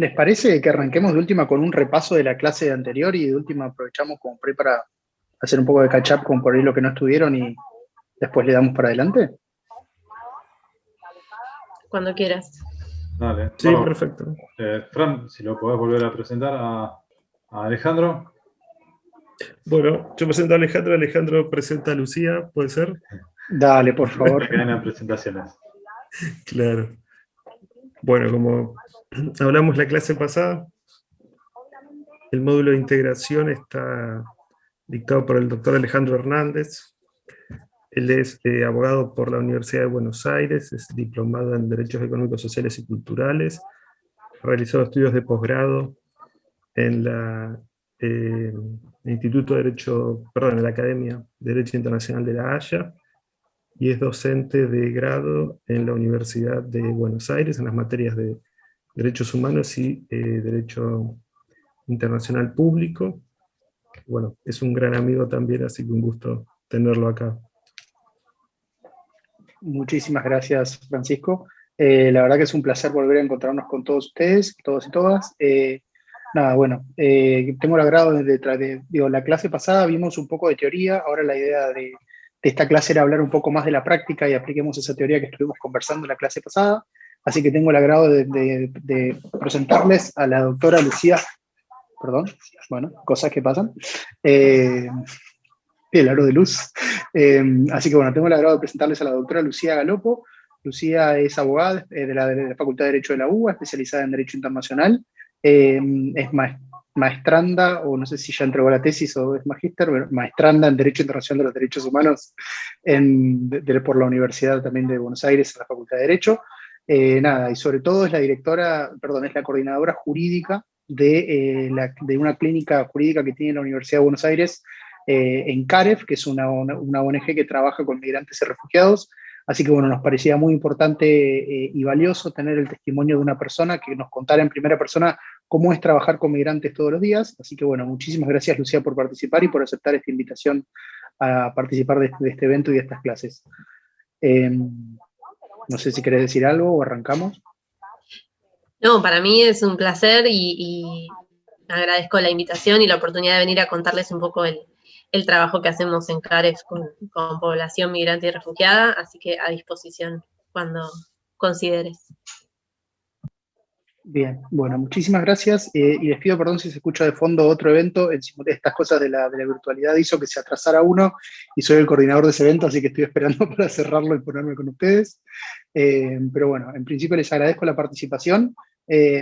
¿Les parece que arranquemos de última con un repaso de la clase anterior y de última aprovechamos como pre para hacer un poco de catch up con por ahí lo que no estuvieron y después le damos para adelante? Cuando quieras. Dale. Sí, Bueno, perfecto. Fran, si lo podés volver a presentar a Alejandro. Bueno, yo presento a Alejandro, Alejandro presenta a Lucía, ¿puede ser? Dale, por favor. Que ganan presentaciones. Claro. Bueno, como hablamos la clase pasada, el módulo de integración está dictado por el doctor Alejandro Hernández. Él es abogado por la Universidad de Buenos Aires, es diplomado en Derechos Económicos, Sociales y Culturales, ha realizado estudios de posgrado en en la Academia de Derecho Internacional de La Haya, y es docente de grado en la Universidad de Buenos Aires en las materias de Derechos Humanos y Derecho Internacional Público. Bueno, es un gran amigo también, así que un gusto tenerlo acá. Muchísimas gracias, Francisco. La verdad que es un placer volver a encontrarnos con todos ustedes, todos y todas. Tengo el agrado la clase pasada vimos un poco de teoría, ahora la idea de esta clase era hablar un poco más de la práctica y apliquemos esa teoría que estuvimos conversando en la clase pasada. Así que tengo el agrado de presentarles a la doctora Lucía, perdón, bueno, cosas que pasan. El aro de luz. Así que bueno, tengo el agrado de presentarles a la doctora Lucía Galopo. Lucía es abogada de la Facultad de Derecho de la UBA, especializada en Derecho Internacional. Es maestranda, o no sé si ya entregó la tesis o es magíster, pero maestranda en Derecho Internacional de los Derechos Humanos por la Universidad también de Buenos Aires, en la Facultad de Derecho. Y sobre todo es la coordinadora jurídica de una clínica jurídica que tiene la Universidad de Buenos Aires, en CAREF, que es una ONG que trabaja con migrantes y refugiados. Así que bueno, nos parecía muy importante y valioso tener el testimonio de una persona que nos contara en primera persona cómo es trabajar con migrantes todos los días. Así que bueno, muchísimas gracias, Lucía, por participar y por aceptar esta invitación a participar de este evento y de estas clases. No sé si querés decir algo o arrancamos. No, para mí es un placer y agradezco la invitación y la oportunidad de venir a contarles un poco el trabajo que hacemos en CAREF con población migrante y refugiada, así que a disposición cuando consideres. Bien, bueno, muchísimas gracias y les pido perdón si se escucha de fondo otro evento. Estas cosas de la virtualidad hizo que se atrasara uno y soy el coordinador de ese evento, así que estoy esperando para cerrarlo y ponerme con ustedes. Pero bueno, en principio les agradezco la participación.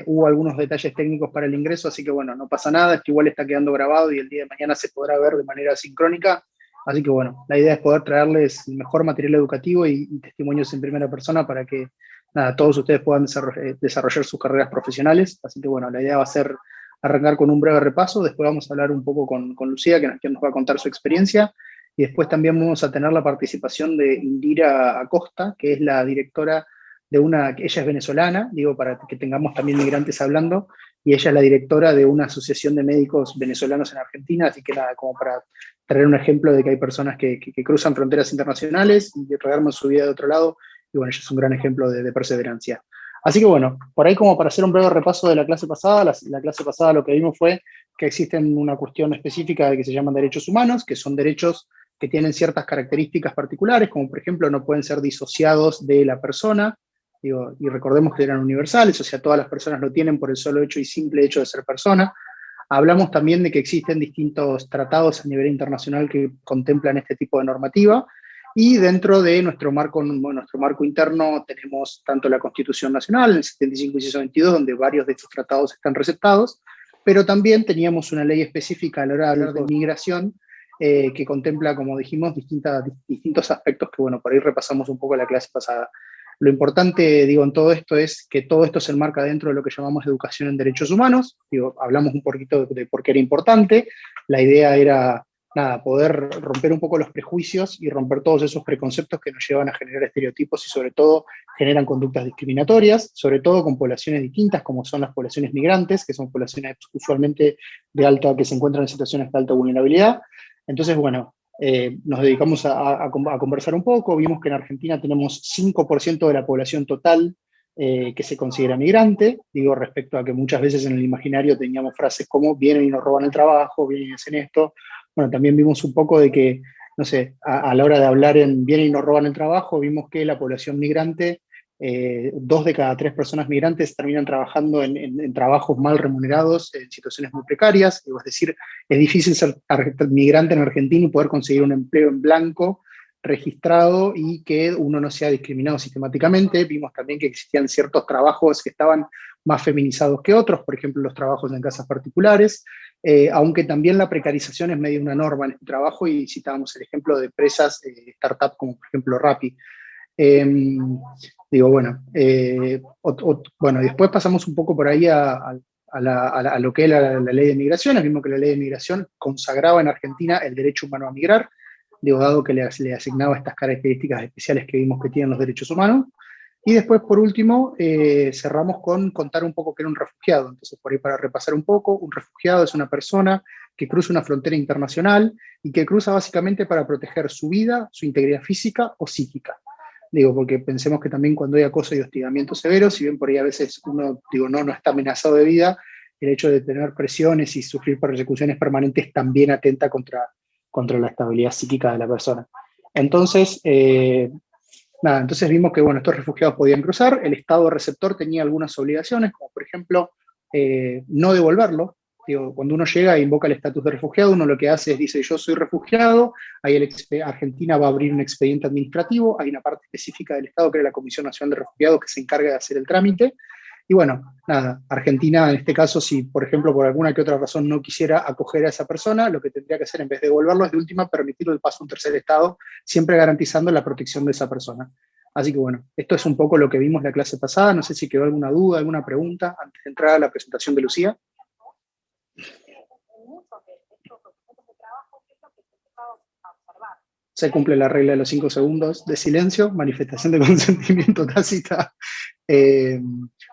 Hubo algunos detalles técnicos para el ingreso, así que bueno, no pasa nada, esto igual está quedando grabado y el día de mañana se podrá ver de manera sincrónica. Así que bueno, la idea es poder traerles el mejor material educativo y testimonios en primera persona para que todos ustedes puedan desarrollar sus carreras profesionales. Así que bueno, la idea va a ser arrancar con un breve repaso, después vamos a hablar un poco con Lucía, que nos va a contar su experiencia, y después también vamos a tener la participación de Indira Acosta, que es la directora ella es venezolana, digo, para que tengamos también migrantes hablando, y ella es la directora de una asociación de médicos venezolanos en Argentina, así que nada, como para traer un ejemplo de que hay personas que cruzan fronteras internacionales y que rearman su vida de otro lado, y bueno, ella es un gran ejemplo de perseverancia. Así que bueno, por ahí como para hacer un breve repaso de la clase pasada, la clase pasada lo que vimos fue que existen una cuestión específica de que se llaman derechos humanos, que son derechos que tienen ciertas características particulares, como por ejemplo no pueden ser disociados de la persona, y recordemos que eran universales, o sea, todas las personas lo tienen por el solo hecho y simple hecho de ser persona. Hablamos también de que existen distintos tratados a nivel internacional que contemplan este tipo de normativa, y dentro de nuestro marco interno tenemos tanto la Constitución Nacional, el 75 y 622, donde varios de estos tratados están receptados, pero también teníamos una ley específica a la hora de hablar de migración, que contempla, como dijimos, distintos aspectos que, bueno, por ahí repasamos un poco la clase pasada. Lo importante, digo, en todo esto es que todo esto se enmarca dentro de lo que llamamos educación en derechos humanos. Digo, hablamos un poquito de por qué era importante. La idea era, poder romper un poco los prejuicios y romper todos esos preconceptos que nos llevan a generar estereotipos y sobre todo generan conductas discriminatorias, sobre todo con poblaciones distintas como son las poblaciones migrantes, que son poblaciones usualmente que se encuentran en situaciones de alta vulnerabilidad. Entonces, bueno, nos dedicamos a conversar un poco. Vimos que en Argentina tenemos 5% de la población total que se considera migrante, digo, respecto a que muchas veces en el imaginario teníamos frases como vienen y nos roban el trabajo, vienen y hacen esto. Bueno, también vimos un poco de que, no sé, a la hora de hablar en vienen y nos roban el trabajo, vimos que la población migrante, 2 de cada 3 personas migrantes terminan trabajando en trabajos mal remunerados, en situaciones muy precarias, es decir, es difícil ser migrante en Argentina y poder conseguir un empleo en blanco, registrado y que uno no sea discriminado sistemáticamente. Vimos también que existían ciertos trabajos que estaban más feminizados que otros, por ejemplo, los trabajos en casas particulares, aunque también la precarización es medio una norma en este trabajo, y citábamos el ejemplo de empresas, startup como por ejemplo Rappi. Digo, bueno, bueno, después pasamos un poco por ahí a lo que es la ley de migraciones. Vimos que la ley de migración consagraba en Argentina el derecho humano a migrar, digo, dado que le asignaba estas características especiales que vimos que tienen los derechos humanos. Y después, por último, cerramos con contar un poco qué era un refugiado. Entonces, por ahí para repasar un poco, un refugiado es una persona que cruza una frontera internacional y que cruza básicamente para proteger su vida, su integridad física o psíquica. Digo, porque pensemos que también cuando hay acoso y hostigamiento severo, si bien por ahí a veces uno, digo, no está amenazado de vida, el hecho de tener presiones y sufrir persecuciones permanentes también atenta contra la estabilidad psíquica de la persona. Entonces, entonces vimos que, bueno, estos refugiados podían cruzar, el Estado receptor tenía algunas obligaciones, como por ejemplo, no devolverlo. Digo, cuando uno llega e invoca el estatus de refugiado, uno lo que hace es, dice, yo soy refugiado, ahí Argentina va a abrir un expediente administrativo, hay una parte específica del Estado que es la Comisión Nacional de Refugiados que se encarga de hacer el trámite, y bueno, nada, Argentina en este caso, si por ejemplo por alguna que otra razón no quisiera acoger a esa persona, lo que tendría que hacer en vez de devolverlo es de última permitir el paso a un tercer Estado, siempre garantizando la protección de esa persona. Así que bueno, esto es un poco lo que vimos la clase pasada. No sé si quedó alguna duda, alguna pregunta antes de entrar a la presentación de Lucía. Se cumple la regla de los 5 segundos de silencio, manifestación de consentimiento tácita.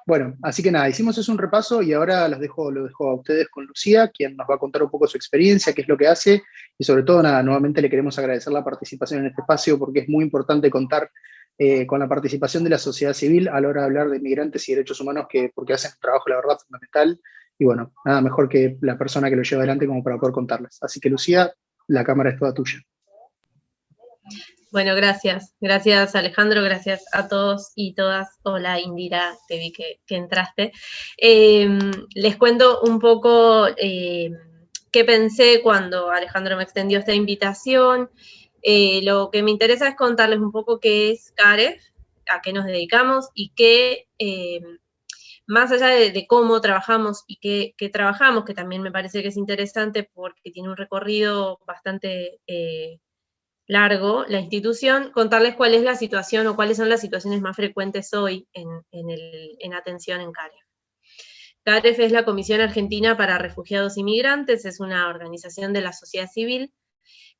Bueno, así que nada, hicimos eso un repaso y ahora lo dejo a ustedes con Lucía, quien nos va a contar un poco su experiencia, qué es lo que hace, y sobre todo, nada, nuevamente le queremos agradecer la participación en este espacio, porque es muy importante contar con la participación de la sociedad civil a la hora de hablar de migrantes y derechos humanos, porque hacen un trabajo, la verdad, fundamental, y bueno, nada mejor que la persona que lo lleva adelante como para poder contarles. Así que Lucía, la cámara es toda tuya. Bueno, gracias. Gracias, Alejandro. Gracias a todos y todas. Hola, Indira, te vi que entraste. Les cuento un poco qué pensé cuando Alejandro me extendió esta invitación. Lo que me interesa es contarles un poco qué es CAREF, a qué nos dedicamos y qué, más allá de cómo trabajamos y qué trabajamos, que también me parece que es interesante porque tiene un recorrido bastante largo, la institución, contarles cuál es la situación o cuáles son las situaciones más frecuentes hoy en atención en CAREF. CAREF es la Comisión Argentina para Refugiados y Migrantes, es una organización de la sociedad civil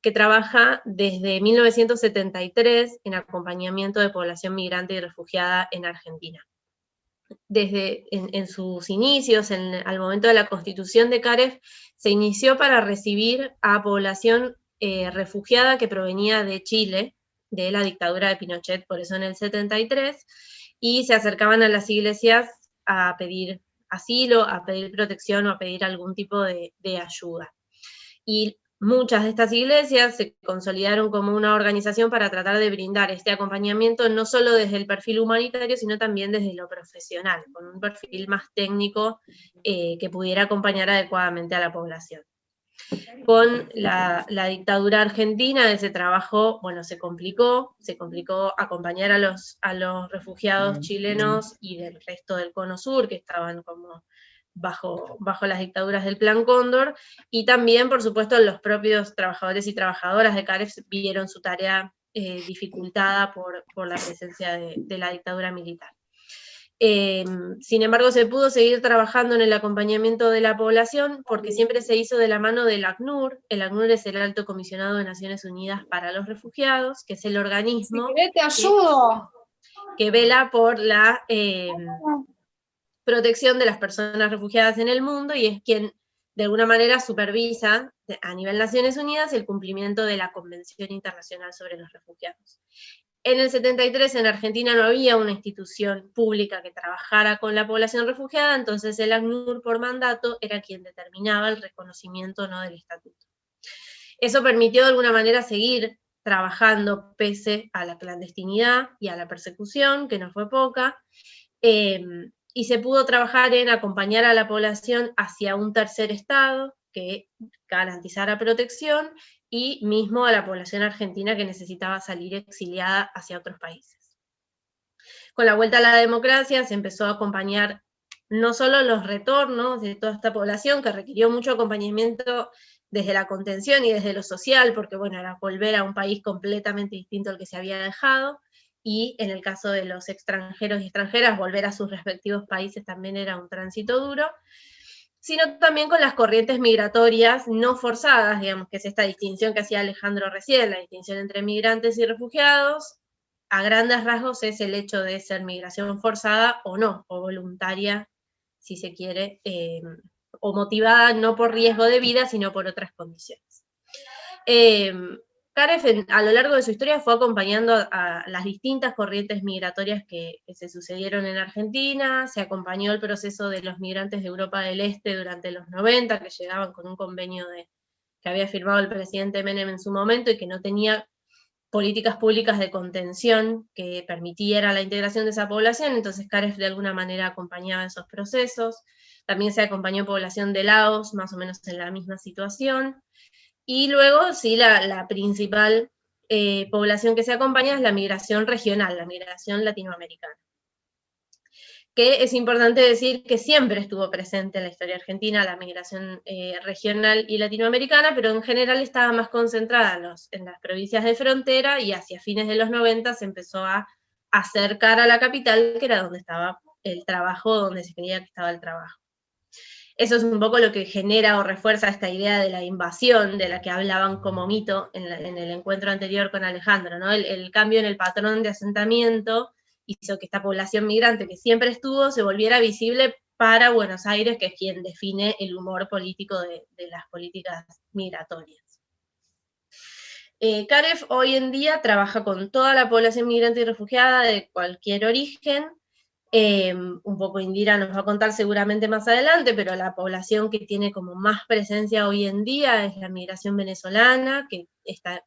que trabaja desde 1973 en acompañamiento de población migrante y refugiada en Argentina. Desde en sus inicios, al momento de la constitución de CAREF, se inició para recibir a población refugiada que provenía de Chile, de la dictadura de Pinochet, por eso en el 73, y se acercaban a las iglesias a pedir asilo, a pedir protección o a pedir algún tipo de ayuda. Y muchas de estas iglesias se consolidaron como una organización para tratar de brindar este acompañamiento no solo desde el perfil humanitario, sino también desde lo profesional, con un perfil más técnico que pudiera acompañar adecuadamente a la población. Con la dictadura argentina, ese trabajo, bueno, se complicó acompañar a los refugiados chilenos y del resto del Cono Sur, que estaban como bajo las dictaduras del Plan Cóndor, y también, por supuesto, los propios trabajadores y trabajadoras de CAREF vieron su tarea dificultada por la presencia de la dictadura militar. Sin embargo, se pudo seguir trabajando en el acompañamiento de la población porque siempre se hizo de la mano del ACNUR. El ACNUR es el Alto Comisionado de Naciones Unidas para los Refugiados, que es el organismo que vela por la protección de las personas refugiadas en el mundo y es quien de alguna manera supervisa a nivel Naciones Unidas el cumplimiento de la Convención Internacional sobre los Refugiados. En el 73 en Argentina no había una institución pública que trabajara con la población refugiada, entonces el ACNUR por mandato era quien determinaba el reconocimiento o no del estatuto. Eso permitió de alguna manera seguir trabajando pese a la clandestinidad y a la persecución, que no fue poca, y se pudo trabajar en acompañar a la población hacia un tercer estado que garantizara protección, y mismo a la población argentina que necesitaba salir exiliada hacia otros países. Con la vuelta a la democracia se empezó a acompañar no solo los retornos de toda esta población, que requirió mucho acompañamiento desde la contención y desde lo social, porque bueno, era volver a un país completamente distinto al que se había dejado, y en el caso de los extranjeros y extranjeras, volver a sus respectivos países también era un tránsito duro, sino también con las corrientes migratorias no forzadas, digamos, que es esta distinción que hacía Alejandro recién, la distinción entre migrantes y refugiados. A grandes rasgos es el hecho de ser migración forzada o no, o voluntaria, si se quiere, o motivada no por riesgo de vida, sino por otras condiciones. CAREF a lo largo de su historia fue acompañando a las distintas corrientes migratorias que se sucedieron en Argentina, se acompañó el proceso de los migrantes de Europa del Este durante los 90, que llegaban con un convenio que había firmado el presidente Menem en su momento y que no tenía políticas públicas de contención que permitiera la integración de esa población, entonces CAREF de alguna manera acompañaba esos procesos. También se acompañó población de Laos, más o menos en la misma situación. Y luego, sí, la principal población que se acompaña es la migración regional, la migración latinoamericana. Que es importante decir que siempre estuvo presente en la historia argentina la migración regional y latinoamericana, pero en general estaba más concentrada en las provincias de frontera, y hacia fines de los 90 se empezó a acercar a la capital, que era donde estaba el trabajo, donde se creía que estaba el trabajo. Eso es un poco lo que genera o refuerza esta idea de la invasión, de la que hablaban como mito en el encuentro anterior con Alejandro, ¿no? El cambio en el patrón de asentamiento hizo que esta población migrante que siempre estuvo se volviera visible para Buenos Aires, que es quien define el humor político de las políticas migratorias. CAREF hoy en día trabaja con toda la población migrante y refugiada de cualquier origen. Un poco Indira nos va a contar seguramente más adelante, pero la población que tiene como más presencia hoy en día es la migración venezolana, que está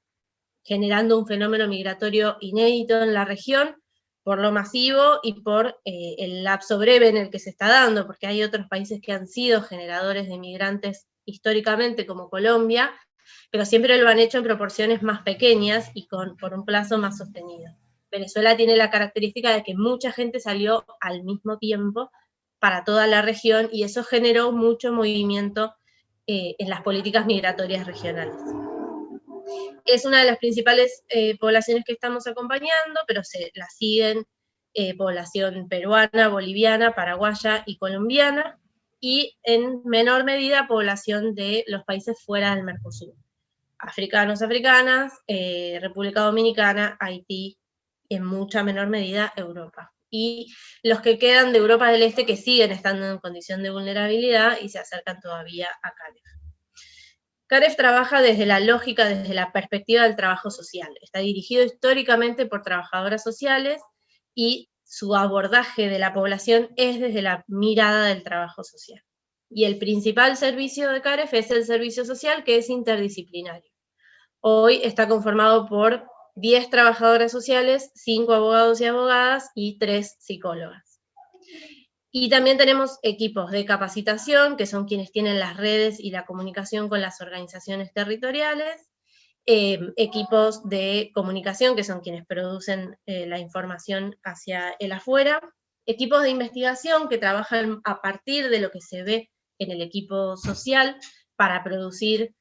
generando un fenómeno migratorio inédito en la región, por lo masivo y por el lapso breve en el que se está dando, porque hay otros países que han sido generadores de migrantes históricamente, como Colombia, pero siempre lo han hecho en proporciones más pequeñas y por un plazo más sostenido. Venezuela tiene la característica de que mucha gente salió al mismo tiempo para toda la región, y eso generó mucho movimiento en las políticas migratorias regionales. Es una de las principales poblaciones que estamos acompañando, pero la siguen población peruana, boliviana, paraguaya y colombiana, y en menor medida población de los países fuera del Mercosur. Africanos, africanas, República Dominicana, Haití, en mucha menor medida Europa. Y los que quedan de Europa del Este, que siguen estando en condición de vulnerabilidad y se acercan todavía a CAREF. CAREF trabaja desde la lógica, desde la perspectiva del trabajo social. Está dirigido históricamente por trabajadoras sociales, y su abordaje de la población es desde la mirada del trabajo social. Y el principal servicio de CAREF es el servicio social, que es interdisciplinario. Hoy está conformado por 10 trabajadoras sociales, 5 abogados y abogadas y 3 psicólogas. Y también tenemos equipos de capacitación, que son quienes tienen las redes y la comunicación con las organizaciones territoriales, equipos de comunicación, que son quienes producen la información hacia el afuera, equipos de investigación que trabajan a partir de lo que se ve en el equipo social para producir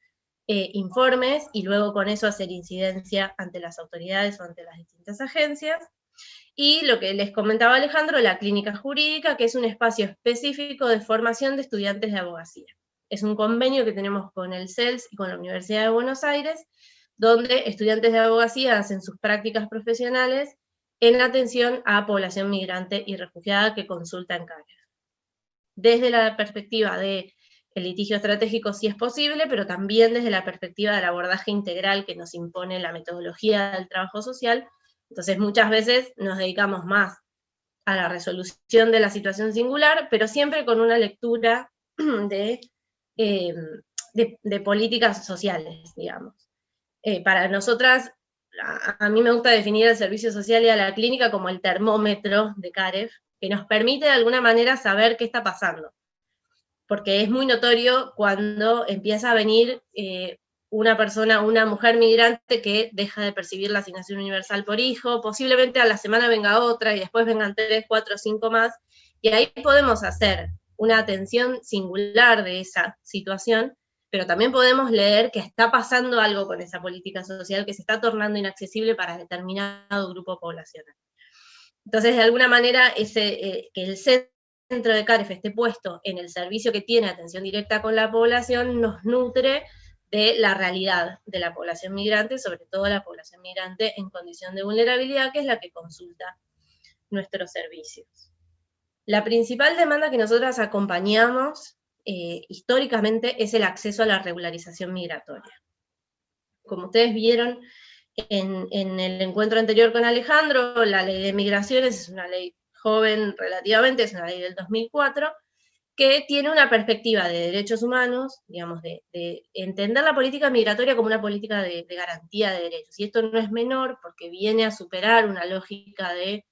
informes, y luego con eso hacer incidencia ante las autoridades o ante las distintas agencias. Y lo que les comentaba Alejandro, la clínica jurídica, que es un espacio específico de formación de estudiantes de abogacía. Es un convenio que tenemos con el CELS y con la Universidad de Buenos Aires, donde estudiantes de abogacía hacen sus prácticas profesionales en atención a población migrante y refugiada que consulta en CAREF. Desde la perspectiva de el litigio estratégico sí es posible, pero también desde la perspectiva del abordaje integral que nos impone la metodología del trabajo social, Entonces muchas veces nos dedicamos más a la resolución de la situación singular, pero siempre con una lectura de políticas sociales, digamos. Para nosotras, a mí me gusta definir el servicio social y a la clínica como el termómetro de CAREF, que nos permite de alguna manera saber qué está pasando. Porque es muy notorio cuando empieza a venir una mujer migrante que deja de percibir la asignación universal por hijo, posiblemente a la semana venga otra y después vengan 3, 4, 5 más, y ahí podemos hacer una atención singular de esa situación, pero también podemos leer que está pasando algo con esa política social que se está tornando inaccesible para determinado grupo poblacional. Entonces, de alguna manera, que el centro de CAREF esté puesto en el servicio que tiene atención directa con la población nos nutre de la realidad de la población migrante, sobre todo la población migrante en condición de vulnerabilidad, que es la que consulta nuestros servicios. La principal demanda que nosotras acompañamos históricamente es el acceso a la regularización migratoria. Como ustedes vieron en el encuentro anterior con Alejandro, la ley de migraciones es una ley joven relativamente, es una ley del 2004, que tiene una perspectiva de derechos humanos, digamos, de entender la política migratoria como una política de garantía de derechos. Y esto no es menor porque viene a superar una lógica de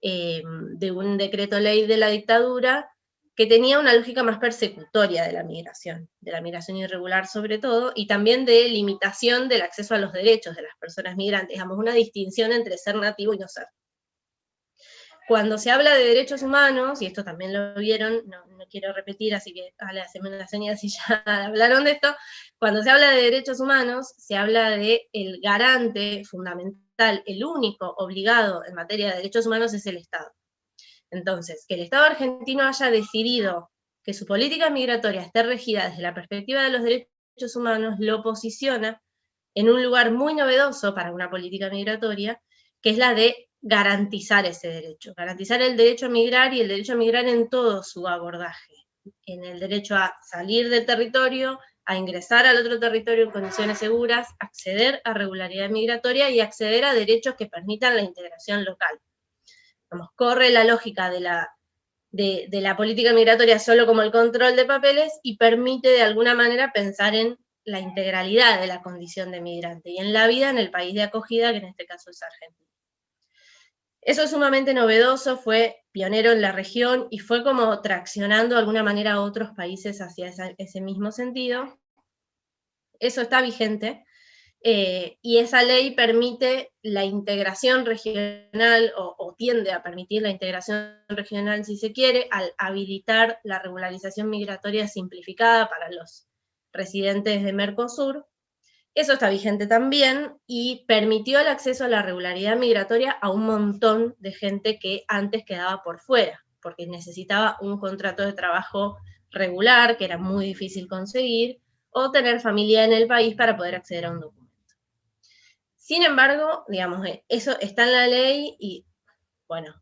un decreto ley de la dictadura que tenía una lógica más persecutoria de la migración irregular sobre todo, y también de limitación del acceso a los derechos de las personas migrantes, digamos, una distinción entre ser nativo y no ser. Cuando se habla de derechos humanos, y esto también lo vieron, no quiero repetir, así que haceme una señal si ya hablaron de esto, cuando se habla de derechos humanos, se habla de el garante fundamental, el único obligado en materia de derechos humanos es el Estado. Entonces, que el Estado argentino haya decidido que su política migratoria esté regida desde la perspectiva de los derechos humanos lo posiciona en un lugar muy novedoso para una política migratoria, que es la de garantizar ese derecho, garantizar el derecho a migrar y el derecho a migrar en todo su abordaje, en el derecho a salir del territorio, a ingresar al otro territorio en condiciones seguras, acceder a regularidad migratoria y acceder a derechos que permitan la integración local. Vamos, corre la lógica de la política migratoria solo como el control de papeles y permite de alguna manera pensar en la integralidad de la condición de migrante y en la vida en el país de acogida, que en este caso es Argentina. Eso es sumamente novedoso, fue pionero en la región y fue como traccionando de alguna manera a otros países hacia ese mismo sentido. Eso está vigente, y esa ley permite la integración regional, o tiende a permitir la integración regional si se quiere, al habilitar la regularización migratoria simplificada para los residentes de Mercosur. Eso está vigente también y permitió el acceso a la regularidad migratoria a un montón de gente que antes quedaba por fuera, porque necesitaba un contrato de trabajo regular, que era muy difícil conseguir, o tener familia en el país para poder acceder a un documento. Sin embargo, digamos, eso está en la ley y, bueno,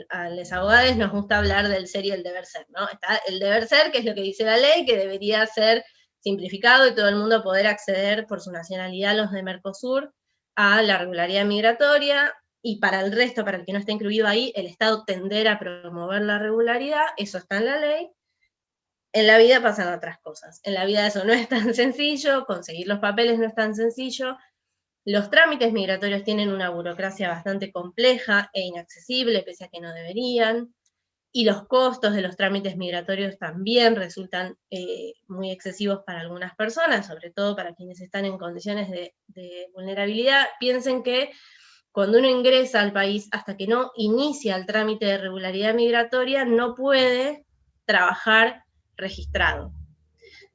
a los abogados nos gusta hablar del ser y el deber ser, ¿no? Está el deber ser, que es lo que dice la ley, que debería ser simplificado y todo el mundo poder acceder por su nacionalidad, los de Mercosur, a la regularidad migratoria, y para el resto, para el que no está incluido ahí, el Estado tender a promover la regularidad, eso está en la ley. En la vida pasan otras cosas, en la vida eso no es tan sencillo, conseguir los papeles no es tan sencillo, los trámites migratorios tienen una burocracia bastante compleja e inaccesible, pese a que no deberían, y los costos de los trámites migratorios también resultan muy excesivos para algunas personas, sobre todo para quienes están en condiciones de vulnerabilidad. Piensen que cuando uno ingresa al país, hasta que no inicia el trámite de regularidad migratoria, no puede trabajar registrado.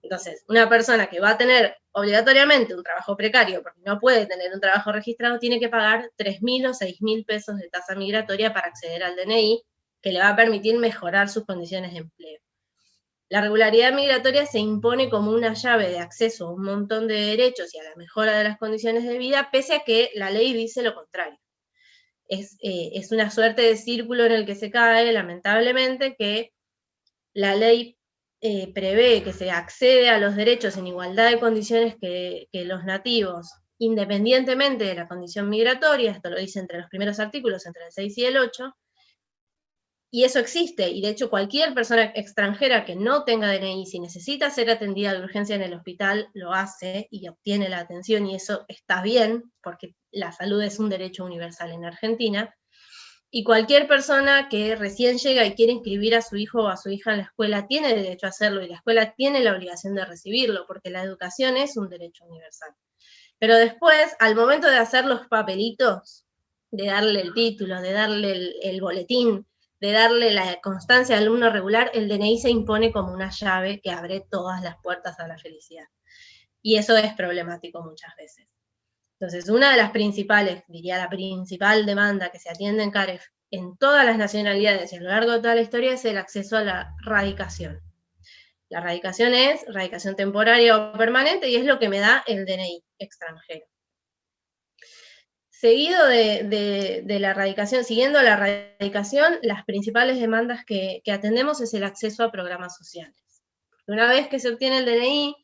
Entonces, una persona que va a tener obligatoriamente un trabajo precario, porque no puede tener un trabajo registrado, tiene que pagar 3.000 o 6.000 pesos de tasa migratoria para acceder al DNI, que le va a permitir mejorar sus condiciones de empleo. La regularidad migratoria se impone como una llave de acceso a un montón de derechos y a la mejora de las condiciones de vida, pese a que la ley dice lo contrario. Es una suerte de círculo en el que se cae, lamentablemente, que la ley prevé que se accede a los derechos en igualdad de condiciones que los nativos independientemente de la condición migratoria, esto lo dice entre los primeros artículos, entre el 6 y el 8, y eso existe, y de hecho cualquier persona extranjera que no tenga DNI, si necesita ser atendida de urgencia en el hospital, lo hace y obtiene la atención, y eso está bien, porque la salud es un derecho universal en Argentina. Y cualquier persona que recién llega y quiere inscribir a su hijo o a su hija en la escuela tiene derecho a hacerlo, y la escuela tiene la obligación de recibirlo, porque la educación es un derecho universal. Pero después, al momento de hacer los papelitos, de darle el título, de darle el boletín, de darle la constancia de alumno regular, el DNI se impone como una llave que abre todas las puertas a la felicidad. Y eso es problemático muchas veces. Entonces, una de las principales, diría la principal demanda que se atiende en CAREF en todas las nacionalidades y a lo largo de toda la historia es el acceso a la radicación. La radicación es radicación temporaria o permanente y es lo que me da el DNI extranjero. Seguido de la radicación, siguiendo la radicación, las principales demandas que atendemos es el acceso a programas sociales. Una vez que se obtiene el DNI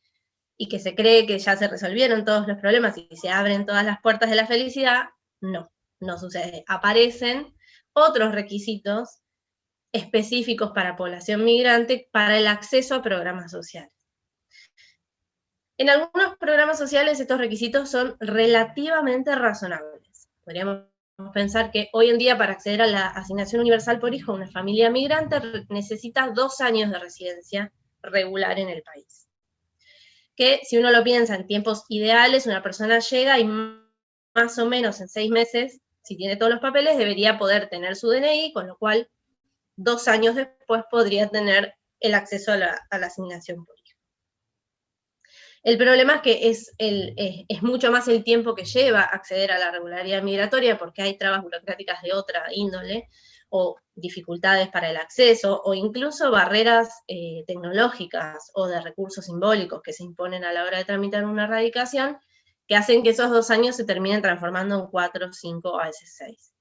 y que se cree que ya se resolvieron todos los problemas y se abren todas las puertas de la felicidad, no sucede. Aparecen otros requisitos específicos para población migrante para el acceso a programas sociales. En algunos programas sociales estos requisitos son relativamente razonables. Podríamos pensar que hoy en día para acceder a la asignación universal por hijo, una familia migrante necesita 2 años de residencia regular en el país. Que si uno lo piensa en tiempos ideales, una persona llega y más o menos en 6 meses, si tiene todos los papeles, debería poder tener su DNI, con lo cual 2 años después podría tener el acceso a la asignación por hijo. El problema es que es mucho más el tiempo que lleva acceder a la regularidad migratoria, porque hay trabas burocráticas de otra índole, o dificultades para el acceso, o incluso barreras tecnológicas o de recursos simbólicos que se imponen a la hora de tramitar una radicación, que hacen que esos 2 años se terminen transformando en 4, 5, a veces 6.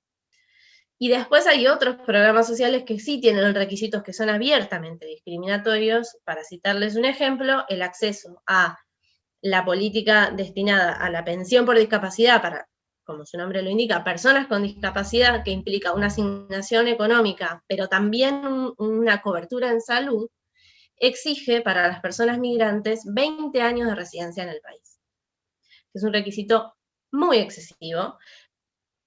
Y después hay otros programas sociales que sí tienen requisitos que son abiertamente discriminatorios. Para citarles un ejemplo, el acceso a la política destinada a la pensión por discapacidad para, como su nombre lo indica, personas con discapacidad, que implica una asignación económica, pero también una cobertura en salud, exige para las personas migrantes 20 años de residencia en el país. Es un requisito muy excesivo,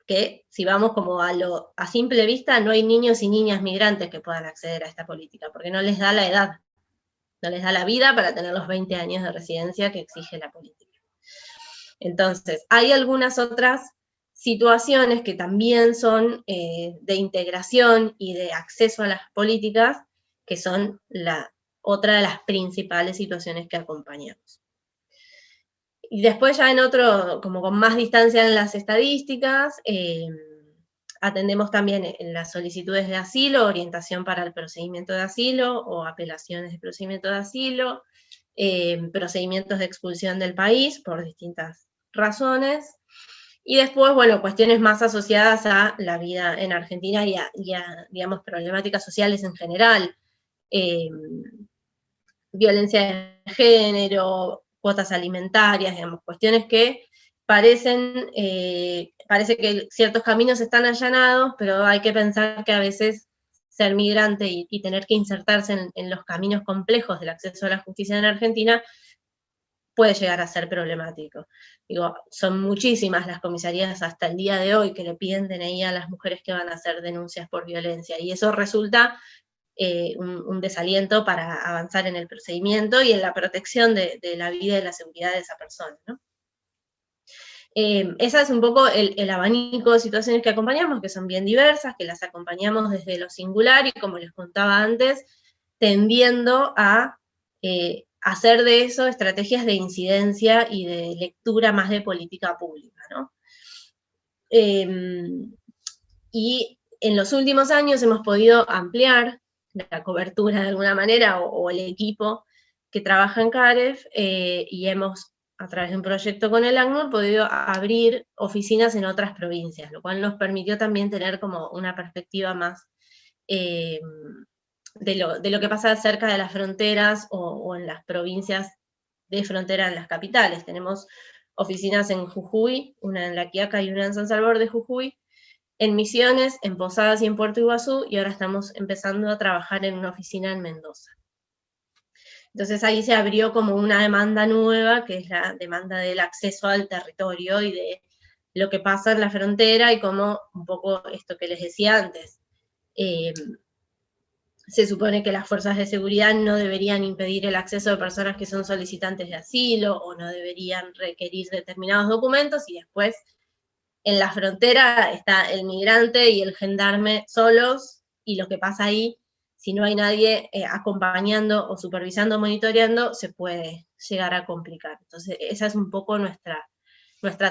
que si vamos como a simple vista, no hay niños y niñas migrantes que puedan acceder a esta política, porque no les da la edad, no les da la vida para tener los 20 años de residencia que exige la política. Entonces, hay algunas otras situaciones que también son de integración y de acceso a las políticas, que son otra de las principales situaciones que acompañamos. Y después ya en otro, como con más distancia en las estadísticas, atendemos también en las solicitudes de asilo, orientación para el procedimiento de asilo o apelaciones de procedimiento de asilo, procedimientos de expulsión del país por distintas razones, y después, bueno, cuestiones más asociadas a la vida en Argentina y a digamos, problemáticas sociales en general, violencia de género, cuotas alimentarias, digamos, cuestiones que parece que ciertos caminos están allanados, pero hay que pensar que a veces ser migrante y tener que insertarse en los caminos complejos del acceso a la justicia en Argentina puede llegar a ser problemático. Digo, son muchísimas las comisarías hasta el día de hoy que le piden DNI a las mujeres que van a hacer denuncias por violencia, y eso resulta un desaliento para avanzar en el procedimiento y en la protección de la vida y la seguridad de esa persona, ¿no? Esa es un poco el abanico de situaciones que acompañamos, que son bien diversas, que las acompañamos desde lo singular y, como les contaba antes, tendiendo a hacer de eso estrategias de incidencia y de lectura más de política pública, ¿no? Y en los últimos años hemos podido ampliar la cobertura de alguna manera, o el equipo que trabaja en CAREF, y hemos, a través de un proyecto con el ACNUR, podido abrir oficinas en otras provincias, lo cual nos permitió también tener como una perspectiva más de lo que pasa cerca de las fronteras o en las provincias de frontera en las capitales. Tenemos oficinas en Jujuy, una en La Quiaca y una en San Salvador de Jujuy, en Misiones, en Posadas y en Puerto Iguazú, y ahora estamos empezando a trabajar en una oficina en Mendoza. Entonces ahí se abrió como una demanda nueva, que es la demanda del acceso al territorio y de lo que pasa en la frontera, y como un poco esto que les decía antes. Se supone que las fuerzas de seguridad no deberían impedir el acceso de personas que son solicitantes de asilo, o no deberían requerir determinados documentos, y después en la frontera está el migrante y el gendarme solos, y lo que pasa ahí, si no hay nadie acompañando o supervisando, monitoreando, se puede llegar a complicar. Entonces esa es un poco nuestra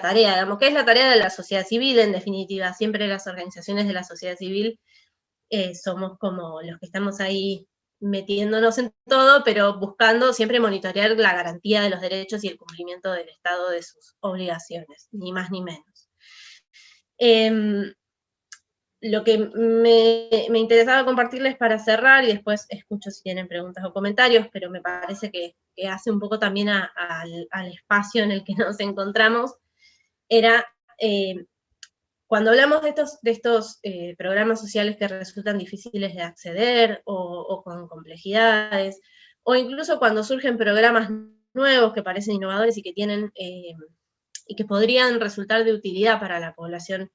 tarea, digamos, que es la tarea de la sociedad civil, en definitiva. Siempre las organizaciones de la sociedad civil somos como los que estamos ahí metiéndonos en todo, pero buscando siempre monitorear la garantía de los derechos y el cumplimiento del Estado de sus obligaciones, ni más ni menos. Lo que me interesaba compartirles para cerrar, y después escucho si tienen preguntas o comentarios, pero me parece que hace un poco también al espacio en el que nos encontramos, era cuando hablamos de estos programas sociales que resultan difíciles de acceder o con complejidades, o incluso cuando surgen programas nuevos que parecen innovadores y que tienen y que podrían resultar de utilidad para la población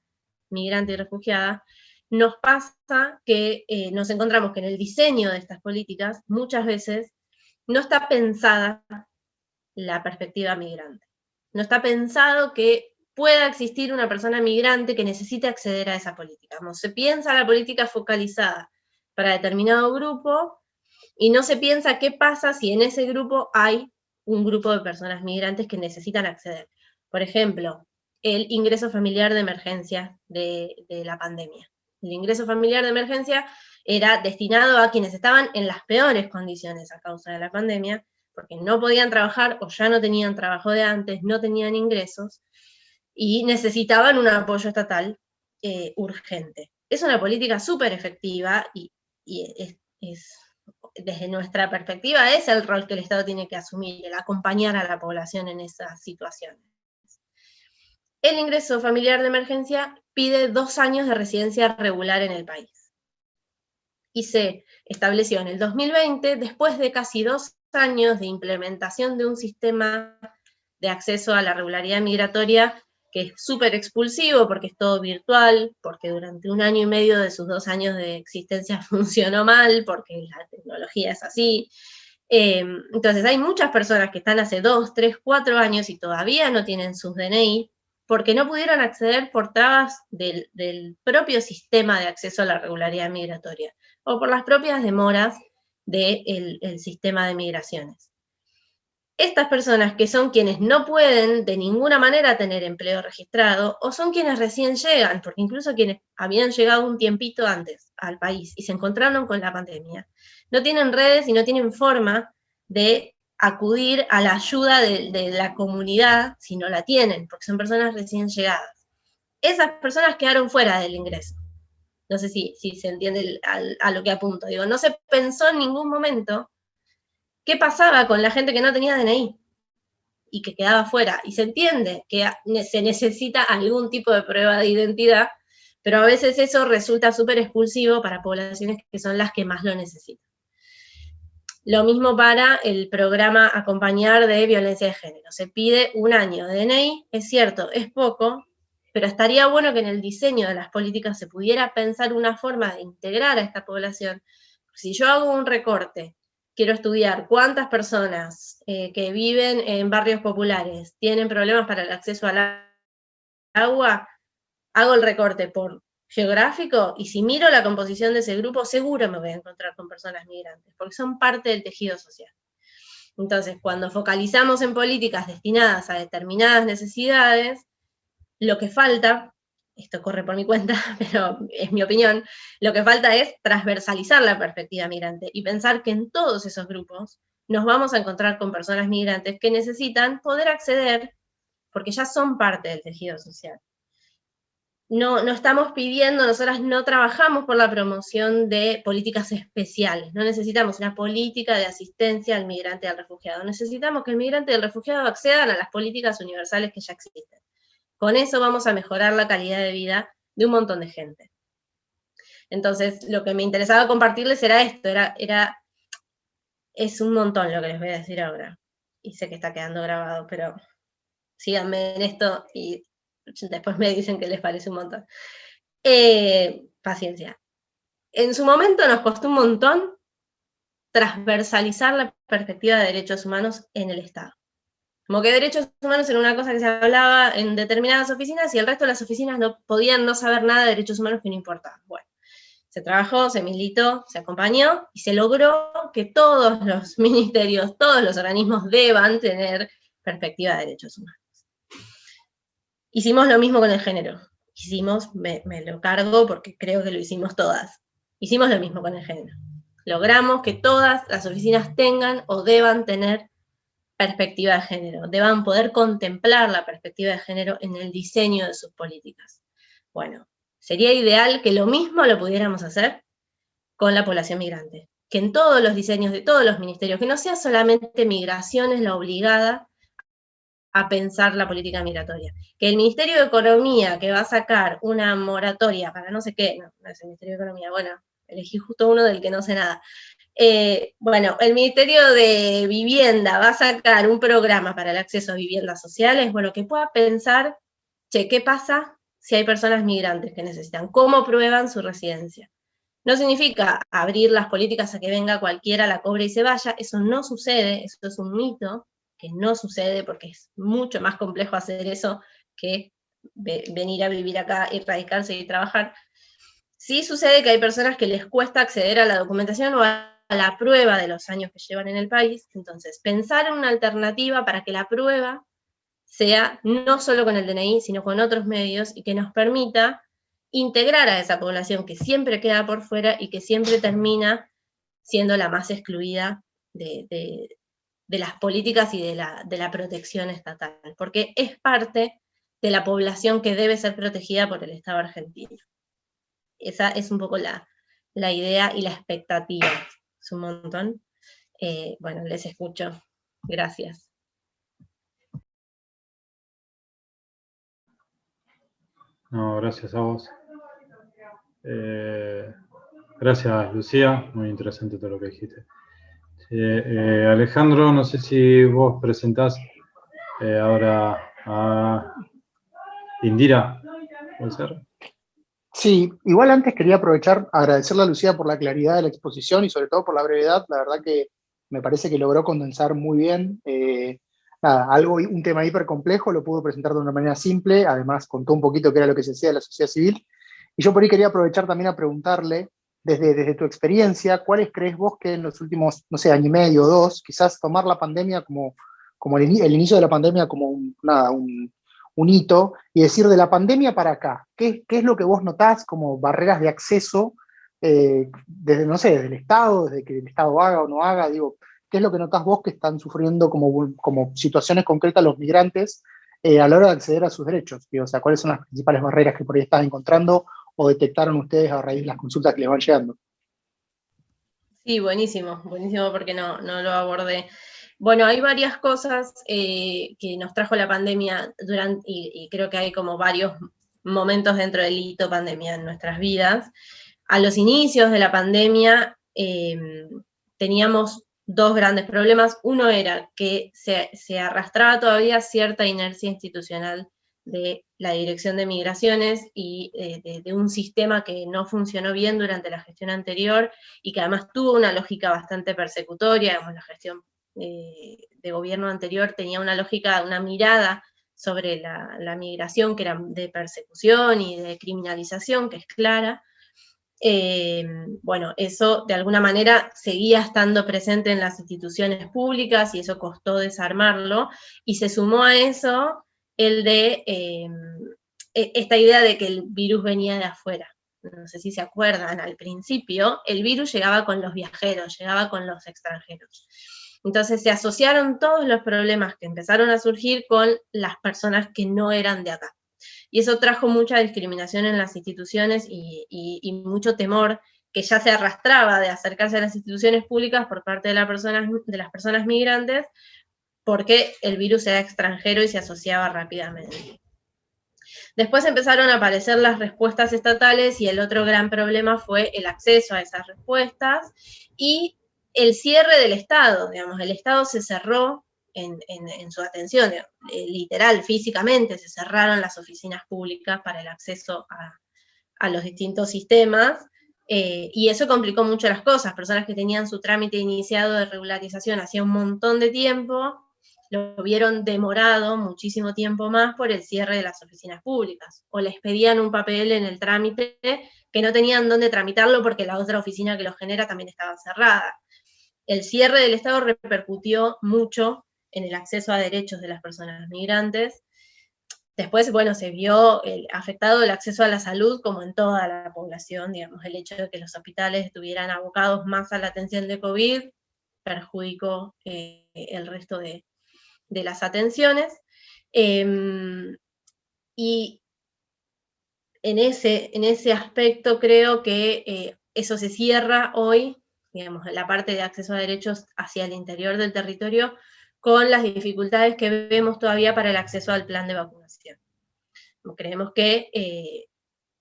migrante y refugiada, nos pasa que nos encontramos que en el diseño de estas políticas muchas veces no está pensada la perspectiva migrante. No está pensado que pueda existir una persona migrante que necesite acceder a esa política. No se piensa la política focalizada para determinado grupo, y no se piensa qué pasa si en ese grupo hay un grupo de personas migrantes que necesitan acceder. Por ejemplo, el ingreso familiar de emergencia de la pandemia. El ingreso familiar de emergencia era destinado a quienes estaban en las peores condiciones a causa de la pandemia, porque no podían trabajar o ya no tenían trabajo de antes, no tenían ingresos, y necesitaban un apoyo estatal urgente. Es una política súper efectiva, y desde nuestra perspectiva es el rol que el Estado tiene que asumir, el acompañar a la población en esas situaciones. El ingreso familiar de emergencia pide 2 años de residencia regular en el país. Y se estableció en el 2020, después de casi 2 años de implementación de un sistema de acceso a la regularidad migratoria que es súper expulsivo, porque es todo virtual, porque durante 1 año y medio de sus 2 años de existencia funcionó mal, porque la tecnología es así. Entonces hay muchas personas que están hace 2, 3, 4 años y todavía no tienen sus DNI, porque no pudieron acceder por trabas del propio sistema de acceso a la regularidad migratoria, o por las propias demoras del sistema de migraciones. Estas personas, que son quienes no pueden de ninguna manera tener empleo registrado, o son quienes recién llegan, porque incluso quienes habían llegado un tiempito antes al país y se encontraron con la pandemia, no tienen redes y no tienen forma de acudir a la ayuda de la comunidad si no la tienen, porque son personas recién llegadas. Esas personas quedaron fuera del ingreso. No sé si se entiende a lo que apunto. Digo, no se pensó en ningún momento qué pasaba con la gente que no tenía DNI y que quedaba fuera. Y se entiende que se necesita algún tipo de prueba de identidad, pero a veces eso resulta súper expulsivo para poblaciones que son las que más lo necesitan. Lo mismo para el programa Acompañar de Violencia de Género. Se pide 1 año de DNI, es cierto, es poco, pero estaría bueno que en el diseño de las políticas se pudiera pensar una forma de integrar a esta población. Si yo hago un recorte, quiero estudiar cuántas personas que viven en barrios populares tienen problemas para el acceso al agua, hago el recorte por geográfico, y si miro la composición de ese grupo, seguro me voy a encontrar con personas migrantes, porque son parte del tejido social. Entonces, cuando focalizamos en políticas destinadas a determinadas necesidades, lo que falta, esto corre por mi cuenta, pero es mi opinión, lo que falta es transversalizar la perspectiva migrante y pensar que en todos esos grupos nos vamos a encontrar con personas migrantes que necesitan poder acceder, porque ya son parte del tejido social. no estamos pidiendo, nosotras no trabajamos por la promoción de políticas especiales, no necesitamos una política de asistencia al migrante y al refugiado, necesitamos que el migrante y el refugiado accedan a las políticas universales que ya existen. Con eso vamos a mejorar la calidad de vida de un montón de gente. Entonces, lo que me interesaba compartirles era esto, es un montón lo que les voy a decir ahora, y sé que está quedando grabado, pero síganme en esto y después me dicen que les parece un montón. Paciencia. En su momento nos costó un montón transversalizar la perspectiva de derechos humanos en el Estado. Como que derechos humanos era una cosa que se hablaba en determinadas oficinas y el resto de las oficinas no podían no saber nada de derechos humanos que no importaba. Bueno, se trabajó, se militó, se acompañó y se logró que todos los ministerios, todos los organismos deban tener perspectiva de derechos humanos. Hicimos lo mismo con el género. Me lo cargo porque creo que lo hicimos todas. Hicimos lo mismo con el género. Logramos que todas las oficinas tengan o deban tener perspectiva de género, deban poder contemplar la perspectiva de género en el diseño de sus políticas. Bueno, sería ideal que lo mismo lo pudiéramos hacer con la población migrante, que en todos los diseños de todos los ministerios, que no sea solamente migraciones la obligada a pensar la política migratoria. Que el Ministerio de Economía, que va a sacar una moratoria para no sé qué, no es el Ministerio de Economía, bueno, elegí justo uno del que no sé nada. Bueno, el Ministerio de Vivienda va a sacar un programa para el acceso a viviendas sociales, bueno, que pueda pensar, che, ¿qué pasa si hay personas migrantes que necesitan? ¿Cómo prueban su residencia? No significa abrir las políticas a que venga cualquiera, la cobre y se vaya, eso no sucede, eso es un mito, que no sucede porque es mucho más complejo hacer eso que venir a vivir acá y radicarse y trabajar. Sí sucede que hay personas que les cuesta acceder a la documentación o a la prueba de los años que llevan en el país, entonces pensar en una alternativa para que la prueba sea no solo con el DNI, sino con otros medios y que nos permita integrar a esa población que siempre queda por fuera y que siempre termina siendo la más excluida de las políticas y de la protección estatal, porque es parte de la población que debe ser protegida por el Estado argentino. Esa es un poco la idea y la expectativa. Es un montón. Bueno, les escucho. Gracias. No, gracias a vos. Gracias, Lucía. Muy interesante todo lo que dijiste. Alejandro, no sé si vos presentás ahora a Indira, ¿puede ser? Sí, igual antes quería aprovechar, agradecerle a Lucía por la claridad de la exposición y sobre todo por la brevedad. La verdad que me parece que logró condensar muy bien. Un tema hiper complejo, lo pudo presentar de una manera simple, además contó un poquito qué era lo que se hacía de la sociedad civil. Y yo por ahí quería aprovechar también a preguntarle, desde tu experiencia, ¿cuáles crees vos que en los últimos, no sé, año y medio o dos, quizás tomar la pandemia como el inicio de la pandemia como un hito, y decir de la pandemia para acá, ¿qué es lo que vos notás como barreras de acceso, desde, no sé, desde el Estado, desde que el Estado haga o no haga, digo, qué es lo que notás vos que están sufriendo como situaciones concretas los migrantes a la hora de acceder a sus derechos? Digo, o sea, ¿cuáles son las principales barreras que por ahí están encontrando o detectaron ustedes a raíz de las consultas que les van llegando? Sí, buenísimo, buenísimo porque no lo abordé. Bueno, hay varias cosas que nos trajo la pandemia y creo que hay como varios momentos dentro del hito pandemia en nuestras vidas. A los inicios de la pandemia teníamos dos grandes problemas. Uno era que se arrastraba todavía cierta inercia institucional de la Dirección de Migraciones y de un sistema que no funcionó bien durante la gestión anterior y que además tuvo una lógica bastante persecutoria. Digamos, la gestión de gobierno anterior tenía una lógica, una mirada sobre la migración que era de persecución y de criminalización, que es clara. Bueno, eso de alguna manera seguía estando presente en las instituciones públicas y eso costó desarmarlo, y se sumó a eso el de esta idea de que el virus venía de afuera. No sé si se acuerdan, al principio el virus llegaba con los viajeros, llegaba con los extranjeros. Entonces se asociaron todos los problemas que empezaron a surgir con las personas que no eran de acá. y eso trajo mucha discriminación en las instituciones y mucho temor que ya se arrastraba de acercarse a las instituciones públicas por parte de las personas migrantes, porque el virus era extranjero y se asociaba rápidamente. Después empezaron a aparecer las respuestas estatales y el otro gran problema fue el acceso a esas respuestas y el cierre del Estado. Digamos, el Estado se cerró en su atención, literal, físicamente, se cerraron las oficinas públicas para el acceso a los distintos sistemas, y eso complicó mucho las cosas. Personas que tenían su trámite iniciado de regularización hacía un montón de tiempo, lo vieron demorado muchísimo tiempo más por el cierre de las oficinas públicas, o les pedían un papel en el trámite que no tenían dónde tramitarlo porque la otra oficina que lo genera también estaba cerrada. El cierre del Estado repercutió mucho en el acceso a derechos de las personas migrantes. Después, bueno, se vio afectado el acceso a la salud como en toda la población, digamos, el hecho de que los hospitales estuvieran abocados más a la atención de COVID perjudicó el resto de las atenciones. Y en ese aspecto creo que eso se cierra hoy, digamos, la parte de acceso a derechos hacia el interior del territorio, con las dificultades que vemos todavía para el acceso al plan de vacunación. Creemos que,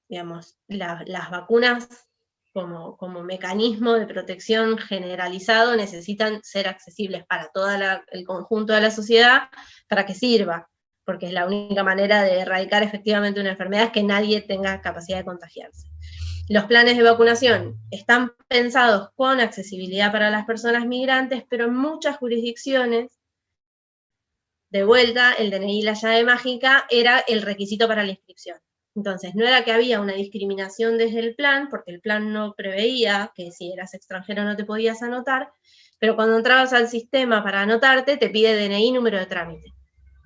digamos, las vacunas como mecanismo de protección generalizado necesitan ser accesibles para todo el conjunto de la sociedad para que sirva, porque es la única manera de erradicar efectivamente una enfermedad, es que nadie tenga capacidad de contagiarse. Los planes de vacunación están pensados con accesibilidad para las personas migrantes, pero en muchas jurisdicciones, de vuelta, el DNI y la llave mágica era el requisito para la inscripción. Entonces, no era que había una discriminación desde el plan, porque el plan no preveía que si eras extranjero no te podías anotar, pero cuando entrabas al sistema para anotarte, te pide DNI y número de trámite.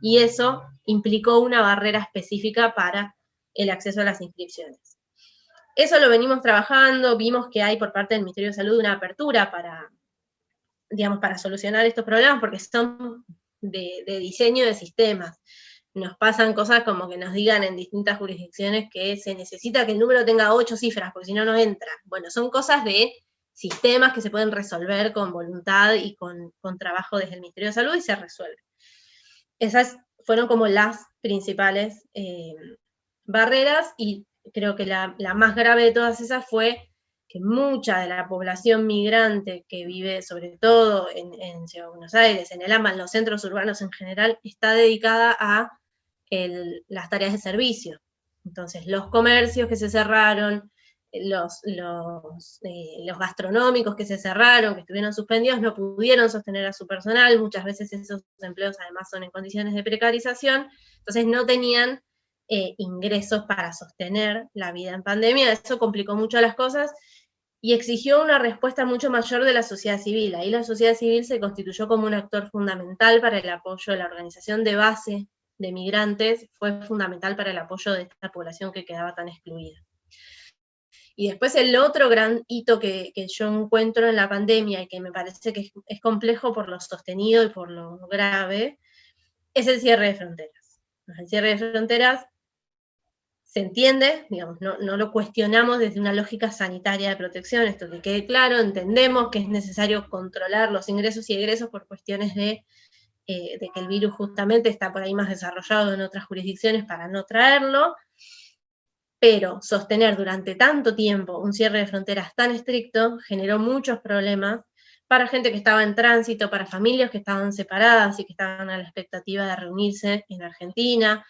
Y eso implicó una barrera específica para el acceso a las inscripciones. Eso lo venimos trabajando, vimos que hay por parte del Ministerio de Salud una apertura para solucionar estos problemas, porque son de diseño de sistemas. Nos pasan cosas como que nos digan en distintas jurisdicciones que se necesita que el número tenga 8 cifras, porque si no, no entra. Bueno, son cosas de sistemas que se pueden resolver con voluntad y con trabajo desde el Ministerio de Salud y se resuelve. Esas fueron como las principales barreras, y creo que la más grave de todas esas fue que mucha de la población migrante que vive sobre todo en Ciudad de Buenos Aires, en el AMBA, en los centros urbanos en general, está dedicada a las tareas de servicio. Entonces, los comercios que se cerraron, los gastronómicos que se cerraron, que estuvieron suspendidos, no pudieron sostener a su personal, muchas veces esos empleos además son en condiciones de precarización, entonces no tenían ingresos para sostener la vida en pandemia. Eso complicó mucho las cosas y exigió una respuesta mucho mayor de la sociedad civil. Ahí la sociedad civil se constituyó como un actor fundamental para el apoyo de la organización de base de migrantes, fue fundamental para el apoyo de esta población que quedaba tan excluida. Y después el otro gran hito que yo encuentro en la pandemia, y que me parece que es complejo por lo sostenido y por lo grave, es el cierre de fronteras. El cierre de fronteras se entiende, digamos, no lo cuestionamos desde una lógica sanitaria de protección, esto que quede claro, entendemos que es necesario controlar los ingresos y egresos por cuestiones de que el virus justamente está por ahí más desarrollado en otras jurisdicciones para no traerlo, pero sostener durante tanto tiempo un cierre de fronteras tan estricto generó muchos problemas para gente que estaba en tránsito, para familias que estaban separadas y que estaban a la expectativa de reunirse en Argentina,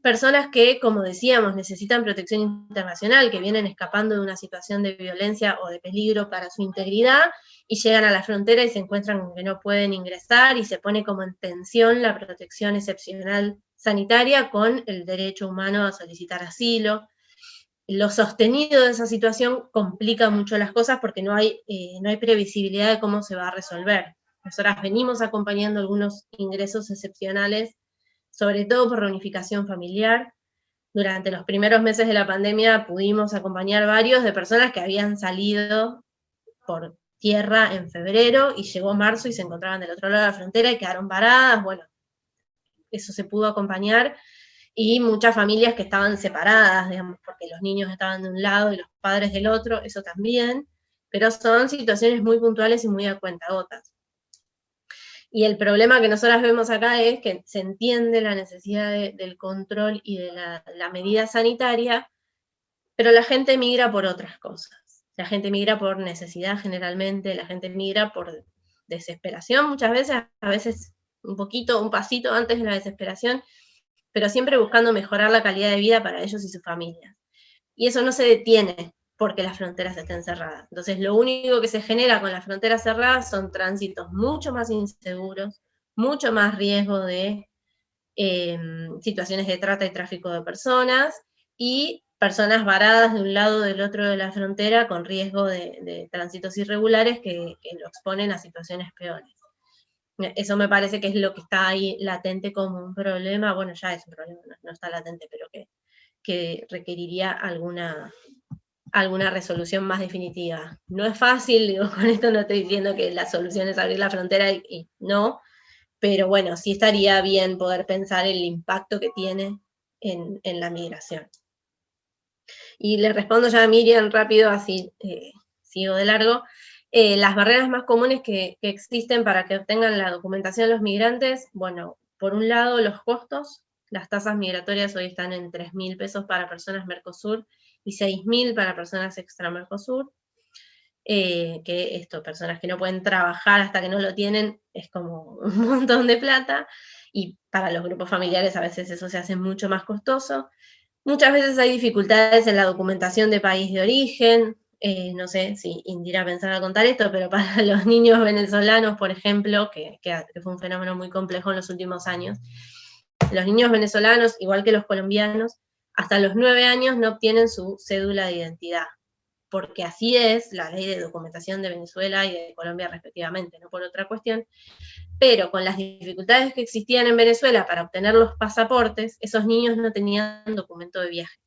personas que, como decíamos, necesitan protección internacional, que vienen escapando de una situación de violencia o de peligro para su integridad, y llegan a la frontera y se encuentran con que no pueden ingresar, y se pone como en tensión la protección excepcional sanitaria con el derecho humano a solicitar asilo. Lo sostenido de esa situación complica mucho las cosas porque no hay previsibilidad de cómo se va a resolver. Nosotras venimos acompañando algunos ingresos excepcionales, sobre todo por reunificación familiar. Durante los primeros meses de la pandemia pudimos acompañar varios de personas que habían salido por tierra en febrero y llegó marzo y se encontraban del otro lado de la frontera y quedaron paradas. Bueno, eso se pudo acompañar y muchas familias que estaban separadas, digamos, porque los niños estaban de un lado y los padres del otro, eso también, pero son situaciones muy puntuales y muy a cuentagotas. Y el problema que nosotras vemos acá es que se entiende la necesidad del control y de la medida sanitaria, pero la gente migra por otras cosas. La gente migra por necesidad generalmente, la gente migra por desesperación muchas veces, a veces un poquito, un pasito antes de la desesperación, pero siempre buscando mejorar la calidad de vida para ellos y sus familias. Y eso no se detiene porque las fronteras estén cerradas. Entonces, lo único que se genera con las fronteras cerradas son tránsitos mucho más inseguros, mucho más riesgo de situaciones de trata y tráfico de personas, y personas varadas de un lado o del otro de la frontera con riesgo de tránsitos irregulares que lo exponen a situaciones peores. Eso me parece que es lo que está ahí latente como un problema, bueno, ya es un problema, no está latente, pero que requeriría alguna resolución más definitiva. No es fácil, digo, con esto no estoy diciendo que la solución es abrir la frontera y no, pero bueno, sí estaría bien poder pensar el impacto que tiene en la migración. Y le respondo ya a Miriam rápido, así sigo de largo. Las barreras más comunes que existen para que obtengan la documentación los migrantes, bueno, por un lado los costos, las tasas migratorias hoy están en 3.000 pesos para personas Mercosur y 6.000 para personas extra Mercosur, que esto, personas que no pueden trabajar hasta que no lo tienen, es como un montón de plata, y para los grupos familiares a veces eso se hace mucho más costoso. Muchas veces hay dificultades en la documentación de país de origen, no sé si Indira pensaba contar esto, pero para los niños venezolanos, por ejemplo, que fue un fenómeno muy complejo en los últimos años, los niños venezolanos, igual que los colombianos, hasta los 9 años no obtienen su cédula de identidad, porque así es la ley de documentación de Venezuela y de Colombia respectivamente, no por otra cuestión, pero con las dificultades que existían en Venezuela para obtener los pasaportes, esos niños no tenían documento de viaje.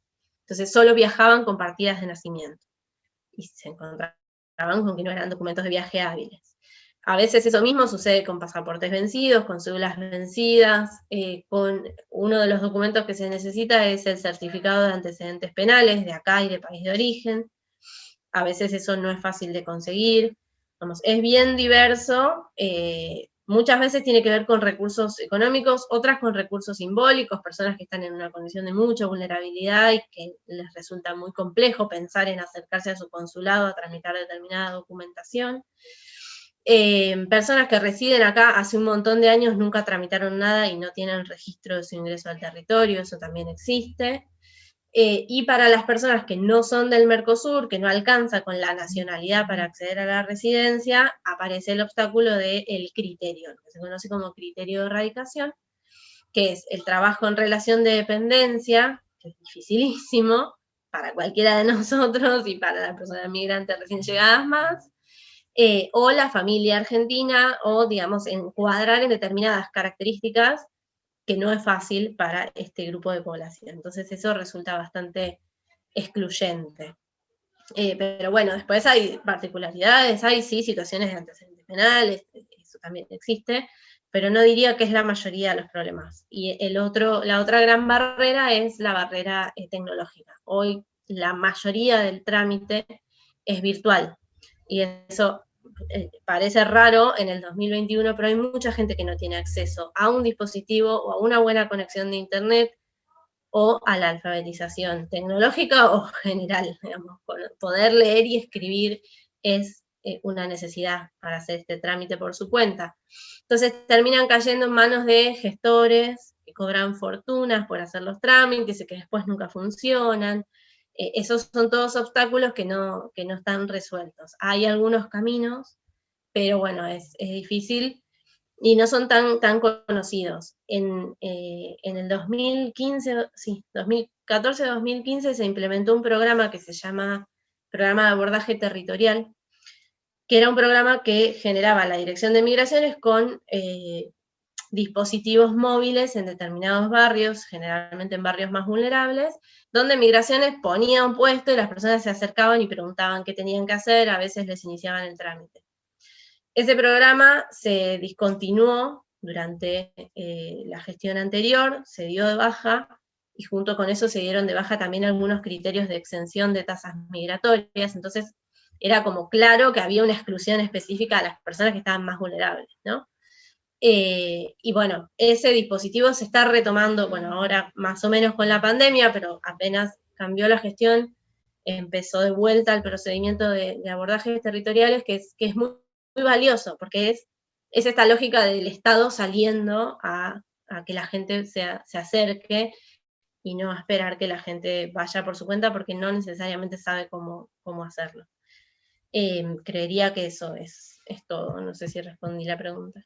Entonces solo viajaban con partidas de nacimiento, y se encontraban con que no eran documentos de viaje hábiles. A veces eso mismo sucede con pasaportes vencidos, con cédulas vencidas, con uno de los documentos que se necesita es el certificado de antecedentes penales de acá y de país de origen. A veces eso no es fácil de conseguir. Vamos, es bien diverso, muchas veces tiene que ver con recursos económicos, otras con recursos simbólicos, personas que están en una condición de mucha vulnerabilidad y que les resulta muy complejo pensar en acercarse a su consulado a tramitar determinada documentación. Personas que residen acá hace un montón de años nunca tramitaron nada y no tienen registro de su ingreso al territorio, eso también existe. Y para las personas que no son del Mercosur, que no alcanza con la nacionalidad para acceder a la residencia, aparece el obstáculo del criterio, que se conoce como criterio de erradicación, que es el trabajo en relación de dependencia, que es dificilísimo para cualquiera de nosotros y para las personas migrantes recién llegadas más, o la familia argentina, o digamos, encuadrar en determinadas características que no es fácil para este grupo de población. Entonces eso resulta bastante excluyente. Pero bueno, después hay particularidades, hay sí situaciones de antecedentes penales, eso también existe, pero no diría que es la mayoría de los problemas. Y la otra gran barrera es la barrera tecnológica. Hoy la mayoría del trámite es virtual, y eso parece raro en el 2021, pero hay mucha gente que no tiene acceso a un dispositivo o a una buena conexión de internet o a la alfabetización tecnológica o general, digamos. Poder leer y escribir es una necesidad para hacer este trámite por su cuenta. Entonces terminan cayendo en manos de gestores que cobran fortunas por hacer los trámites y que después nunca funcionan. Esos son todos obstáculos que no están resueltos. Hay algunos caminos, pero bueno, es difícil y no son tan conocidos. En el 2015, sí, 2014-2015 se implementó un programa que se llama Programa de Abordaje Territorial, que era un programa que generaba la Dirección de Migraciones con dispositivos móviles en determinados barrios, generalmente en barrios más vulnerables, donde Migraciones ponía un puesto y las personas se acercaban y preguntaban qué tenían que hacer, a veces les iniciaban el trámite. Ese programa se discontinuó durante la gestión anterior, se dio de baja, y junto con eso se dieron de baja también algunos criterios de exención de tasas migratorias, entonces era como claro que había una exclusión específica a las personas que estaban más vulnerables, ¿no? Y bueno, ese dispositivo se está retomando, bueno, ahora más o menos con la pandemia, pero apenas cambió la gestión, empezó de vuelta el procedimiento de abordajes territoriales, que es muy, muy valioso, porque es esta lógica del Estado saliendo a que la gente se acerque y no a esperar que la gente vaya por su cuenta, porque no necesariamente sabe cómo hacerlo. Creería que eso es todo, no sé si respondí la pregunta.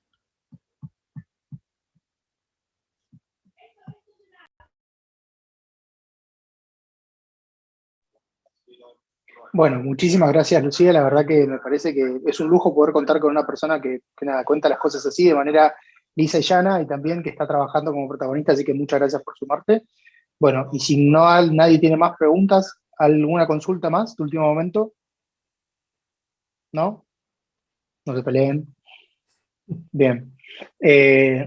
Bueno, muchísimas gracias, Lucía. La verdad que me parece que es un lujo poder contar con una persona que nada, cuenta las cosas así de manera lisa y llana, y también que está trabajando como protagonista, así que muchas gracias por sumarte. Bueno, y si nadie tiene más preguntas, ¿alguna consulta más de último momento? ¿No? No se peleen. Bien.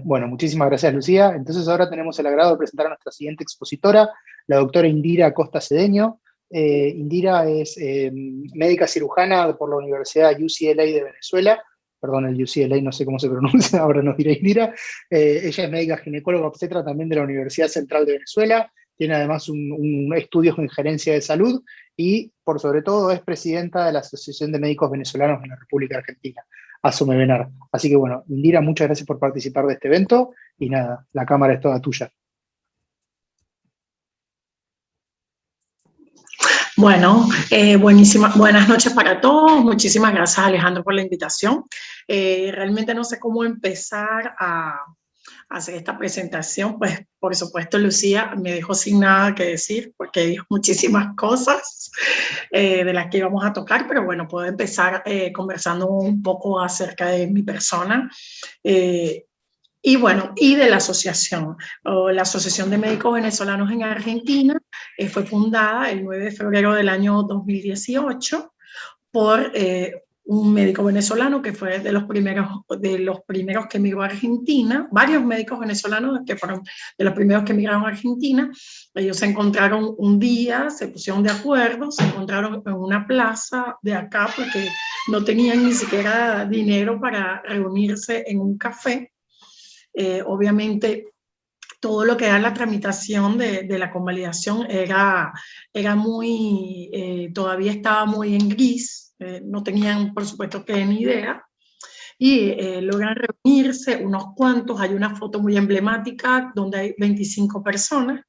Bueno, muchísimas gracias, Lucía. Entonces ahora tenemos el agrado de presentar a nuestra siguiente expositora, la doctora Indira Costa Cedeño. Indira es médica cirujana por la Universidad UCLA de Venezuela. Perdón, el UCLA no sé cómo se pronuncia, ahora nos dirá Indira. Ella es médica ginecóloga obstetra también de la Universidad Central de Venezuela. Tiene además un estudios en gerencia de salud y, por sobre todo, es presidenta de la Asociación de Médicos Venezolanos en la República Argentina, ASOMEVENAR. Así que bueno, Indira, muchas gracias por participar de este evento y nada, la cámara es toda tuya. Bueno, buenas noches para todos. Muchísimas gracias, Alejandro, por la invitación. Realmente no sé cómo empezar a hacer esta presentación. Pues, por supuesto, Lucía me dejó sin nada que decir porque dijo muchísimas cosas de las que íbamos a tocar, pero bueno, puedo empezar conversando un poco acerca de mi persona. Y bueno, y de la asociación. La Asociación de Médicos Venezolanos en Argentina fue fundada el 9 de febrero del año 2018 por un médico venezolano que fue de los primeros que emigró a Argentina, varios médicos venezolanos que fueron de los primeros que emigraron a Argentina. Ellos se encontraron un día, se pusieron de acuerdo, se encontraron en una plaza de acá porque no tenían ni siquiera dinero para reunirse en un café. Obviamente todo lo que era la tramitación de la convalidación era muy, todavía estaba muy en gris, no tenían por supuesto que ni idea, y logran reunirse unos cuantos. Hay una foto muy emblemática donde hay 25 personas,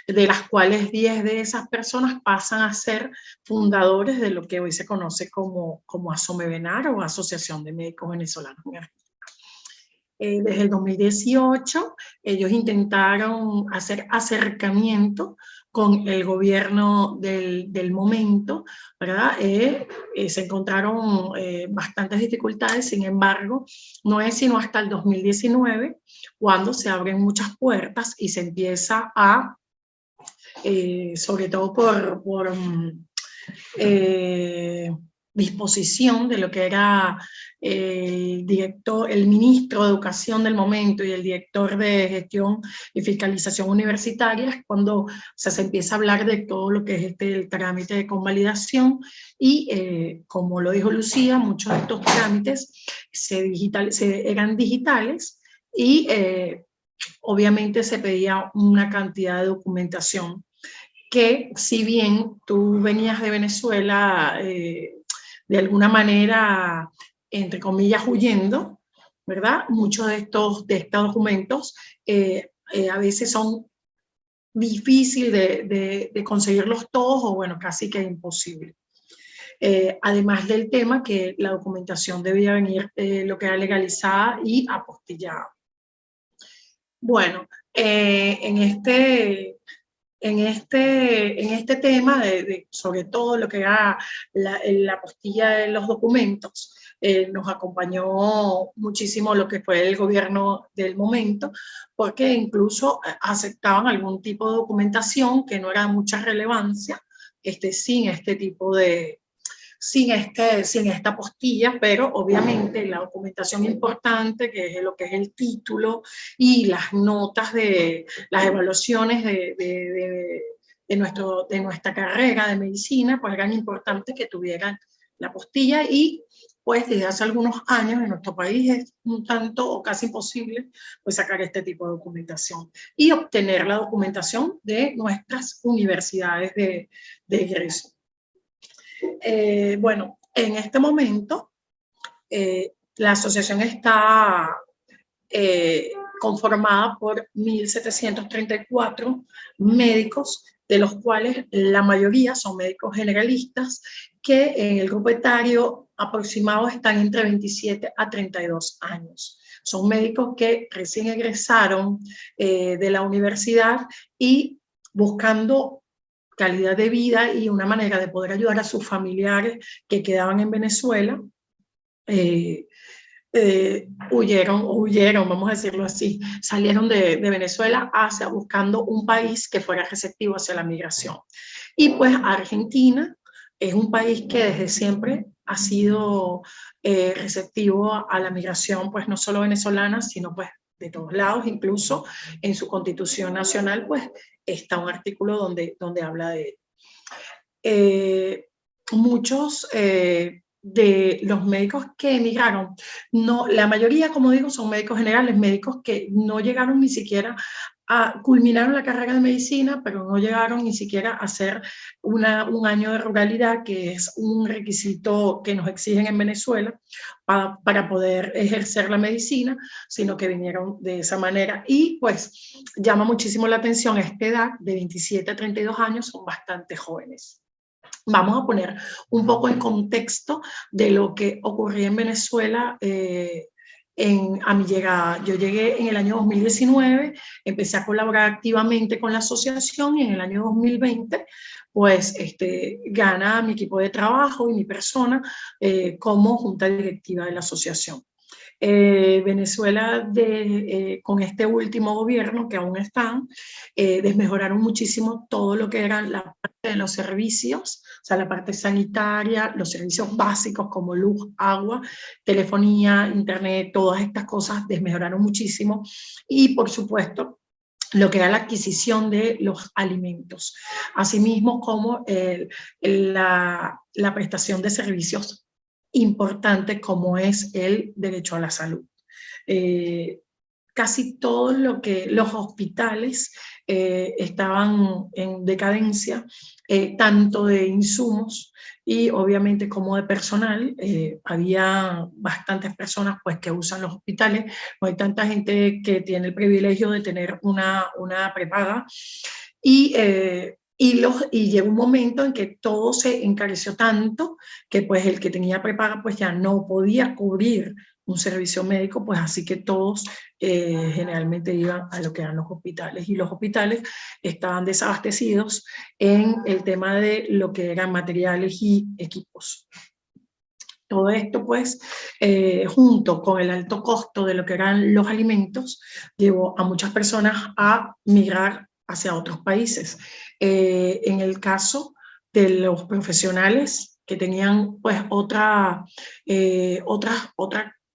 de las cuales 10 de esas personas pasan a ser fundadores de lo que hoy se conoce como ASOMEVENAR, o Asociación de Médicos Venezolanos en Argentina. Desde el 2018 ellos intentaron hacer acercamiento con el gobierno del momento, ¿verdad? Se encontraron bastantes dificultades. Sin embargo, no es sino hasta el 2019 cuando se abren muchas puertas y se empieza a, sobre todo por disposición de lo que era el ministro de Educación del momento y el director de Gestión y Fiscalización Universitaria, cuando se empieza a hablar de todo lo que es el trámite de convalidación. Y como lo dijo Lucía, muchos de estos trámites eran digitales y obviamente se pedía una cantidad de documentación que, si bien tú venías de Venezuela de alguna manera, entre comillas, huyendo, ¿verdad? Muchos de estos documentos a veces son difíciles de conseguirlos todos, o bueno, casi que imposible. Además del tema que la documentación debía venir lo que era legalizada y apostillada. Bueno, en este tema, sobre todo lo que era la apostilla de los documentos, nos acompañó muchísimo lo que fue el gobierno del momento, porque incluso aceptaban algún tipo de documentación que no era de mucha relevancia, sin este tipo de sin esta postilla, pero obviamente la documentación importante, que es lo que es el título y las notas de las evaluaciones de nuestra carrera de medicina, pues eran importantes que tuvieran la postilla, y pues desde hace algunos años en nuestro país es un tanto o casi imposible pues sacar este tipo de documentación y obtener la documentación de nuestras universidades de ingreso. Bueno, en este momento la asociación está conformada por 1.734 médicos, de los cuales la mayoría son médicos generalistas, que en el grupo etario aproximado están entre 27 a 32 años. Son médicos que recién egresaron de la universidad y buscando calidad de vida y una manera de poder ayudar a sus familiares que quedaban en Venezuela, huyeron, vamos a decirlo así, salieron de Venezuela buscando un país que fuera receptivo hacia la migración. Y pues Argentina es un país que desde siempre ha sido receptivo a la migración, pues no solo venezolana, sino pues de todos lados. Incluso en su Constitución Nacional pues está un artículo donde habla de muchos de los médicos que emigraron, la mayoría, como digo, son médicos generales, médicos que no llegaron ni siquiera culminaron la carrera de medicina, pero no llegaron ni siquiera a hacer un año de ruralidad, que es un requisito que nos exigen en Venezuela para poder ejercer la medicina, sino que vinieron de esa manera. Y pues llama muchísimo la atención a esta edad, de 27 a 32 años, son bastante jóvenes. Vamos a poner un poco en contexto de lo que ocurría en Venezuela a mi llegada. Yo llegué en el año 2019, empecé a colaborar activamente con la asociación, y en el año 2020 pues gana mi equipo de trabajo y mi persona como junta directiva de la asociación. Venezuela, con este último gobierno que aún están, desmejoraron muchísimo todo lo que eran la parte de los servicios, o sea, la parte sanitaria, los servicios básicos como luz, agua, telefonía, internet, todas estas cosas desmejoraron muchísimo. Y por supuesto, lo que era la adquisición de los alimentos, asimismo como la prestación de servicios importante como es el derecho a la salud. Casi todo lo que los hospitales estaban en decadencia, tanto de insumos y obviamente como de personal. Había bastantes personas pues que usan los hospitales, no hay tanta gente que tiene el privilegio de tener una prepaga, y llegó un momento en que todo se encareció tanto que pues el que tenía prepaga pues ya no podía cubrir un servicio médico, pues así que todos generalmente iban a lo que eran los hospitales, y los hospitales estaban desabastecidos en el tema de lo que eran materiales y equipos. Todo esto, pues, junto con el alto costo de lo que eran los alimentos, llevó a muchas personas a migrar hacia otros países. En el caso de los profesionales que tenían pues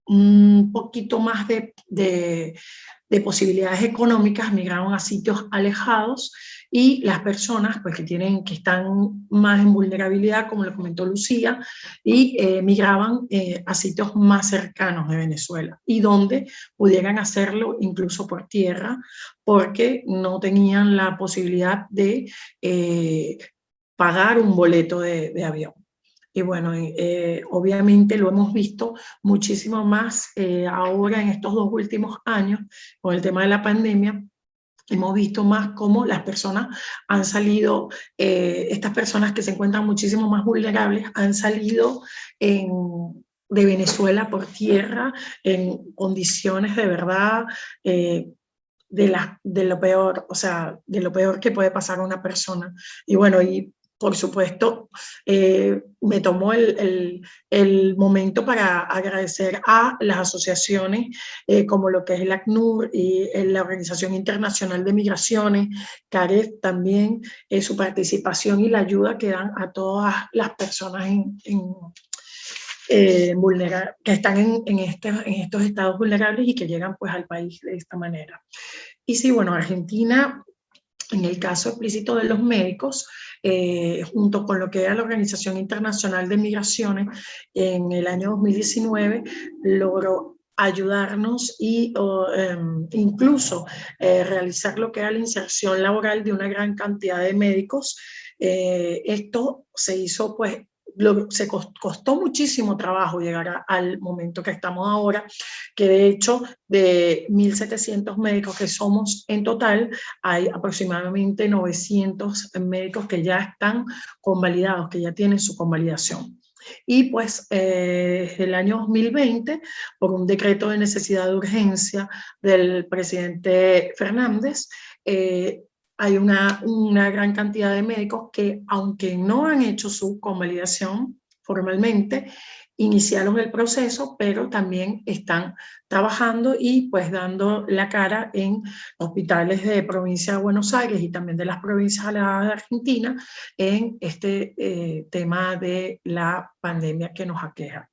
un poquito más de posibilidades económicas, migraron a sitios alejados, y las personas pues que están más en vulnerabilidad, como lo comentó Lucía, y migraban a sitios más cercanos de Venezuela, y donde pudieran hacerlo incluso por tierra, porque no tenían la posibilidad de pagar un boleto de avión. Y bueno, obviamente lo hemos visto muchísimo más ahora en estos 2 últimos años con el tema de la pandemia. Hemos visto más cómo las personas han salido, estas personas que se encuentran muchísimo más vulnerables, han salido de Venezuela por tierra en condiciones de verdad de lo peor, o sea, de lo peor que puede pasar a una persona. Y bueno, y por supuesto, me tomo el momento para agradecer a las asociaciones como lo que es el ACNUR y la Organización Internacional de Migraciones, CAREF también, su participación y la ayuda que dan a todas las personas que están en estos estados vulnerables y que llegan pues al país de esta manera. Y sí, bueno, Argentina, en el caso explícito de los médicos, junto con lo que era la Organización Internacional de Migraciones, en el año 2019 logró ayudarnos y incluso realizar lo que era la inserción laboral de una gran cantidad de médicos. Esto se hizo pues se costó muchísimo trabajo llegar al momento que estamos ahora, que de hecho de 1.700 médicos que somos en total, hay aproximadamente 900 médicos que ya están convalidados, que ya tienen su convalidación. Y pues el año 2020, por un decreto de necesidad de urgencia del presidente Fernández, hay una gran cantidad de médicos que, aunque no han hecho su convalidación formalmente, iniciaron el proceso, pero también están trabajando y pues dando la cara en hospitales de provincia de Buenos Aires y también de las provincias aledadas de Argentina en este tema de la pandemia que nos aqueja.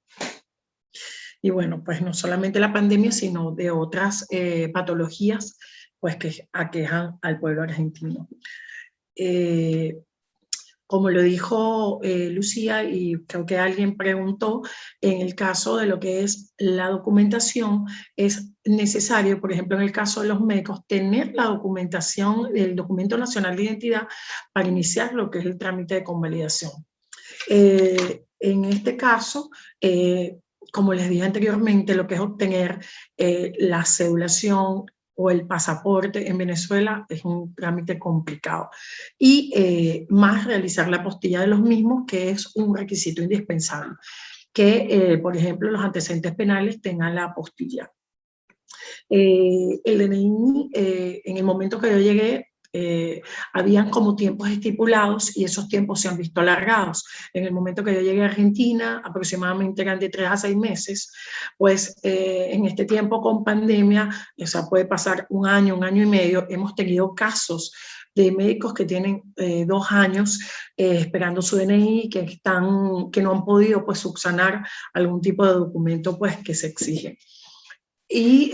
Y bueno, pues no solamente la pandemia, sino de otras patologías pues que aquejan al pueblo argentino. Como lo dijo Lucía, y creo que alguien preguntó, en el caso de lo que es la documentación, es necesario, por ejemplo, en el caso de los médicos, tener la documentación, el documento nacional de identidad para iniciar lo que es el trámite de convalidación. En este caso, como les dije anteriormente, lo que es obtener la cedulación o el pasaporte en Venezuela es un trámite complicado. Y más realizar la apostilla de los mismos, que es un requisito indispensable. Que, por ejemplo, los antecedentes penales tengan la apostilla. El DNI, en el momento que yo llegué, habían como tiempos estipulados y esos tiempos se han visto alargados. En el momento que yo llegué a Argentina, aproximadamente eran de 3 a 6 meses, pues en este tiempo con pandemia, o sea, puede pasar un año y medio, hemos tenido casos de médicos que tienen 2 años esperando su DNI, que no han podido pues subsanar algún tipo de documento pues que se exige. Y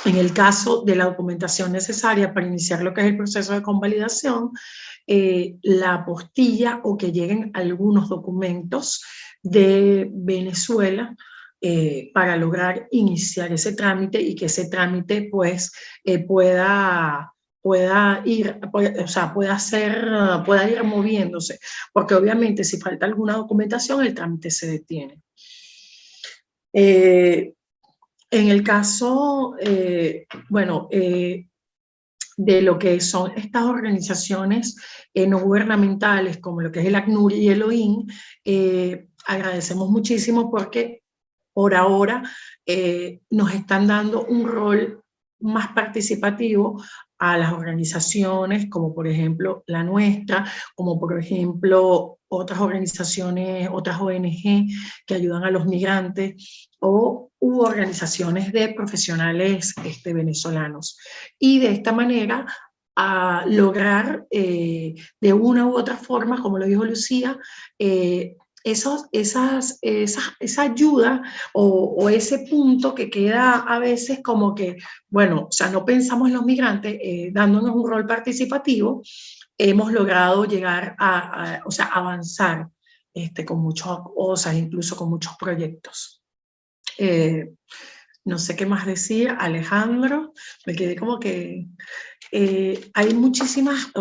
en el caso de la documentación necesaria para iniciar lo que es el proceso de convalidación, la apostilla o que lleguen algunos documentos de Venezuela para lograr iniciar ese trámite y que ese trámite pues pueda ir moviéndose, porque obviamente si falta alguna documentación el trámite se detiene. En el caso, de lo que son estas organizaciones no gubernamentales, como lo que es el ACNUR y el OIN, agradecemos muchísimo porque por ahora nos están dando un rol más participativo a las organizaciones, como por ejemplo la nuestra, como por ejemplo otras organizaciones, otras ONG que ayudan a los migrantes, u organizaciones de profesionales venezolanos. Y de esta manera a lograr de una u otra forma, como lo dijo Lucía, esa ayuda o ese punto que queda a veces como que, bueno, o sea, no pensamos en los migrantes, dándonos un rol participativo, hemos logrado llegar o sea, avanzar con muchas cosas, incluso con muchos proyectos. No sé qué más decir, Alejandro, me quedé como que hay muchísimas,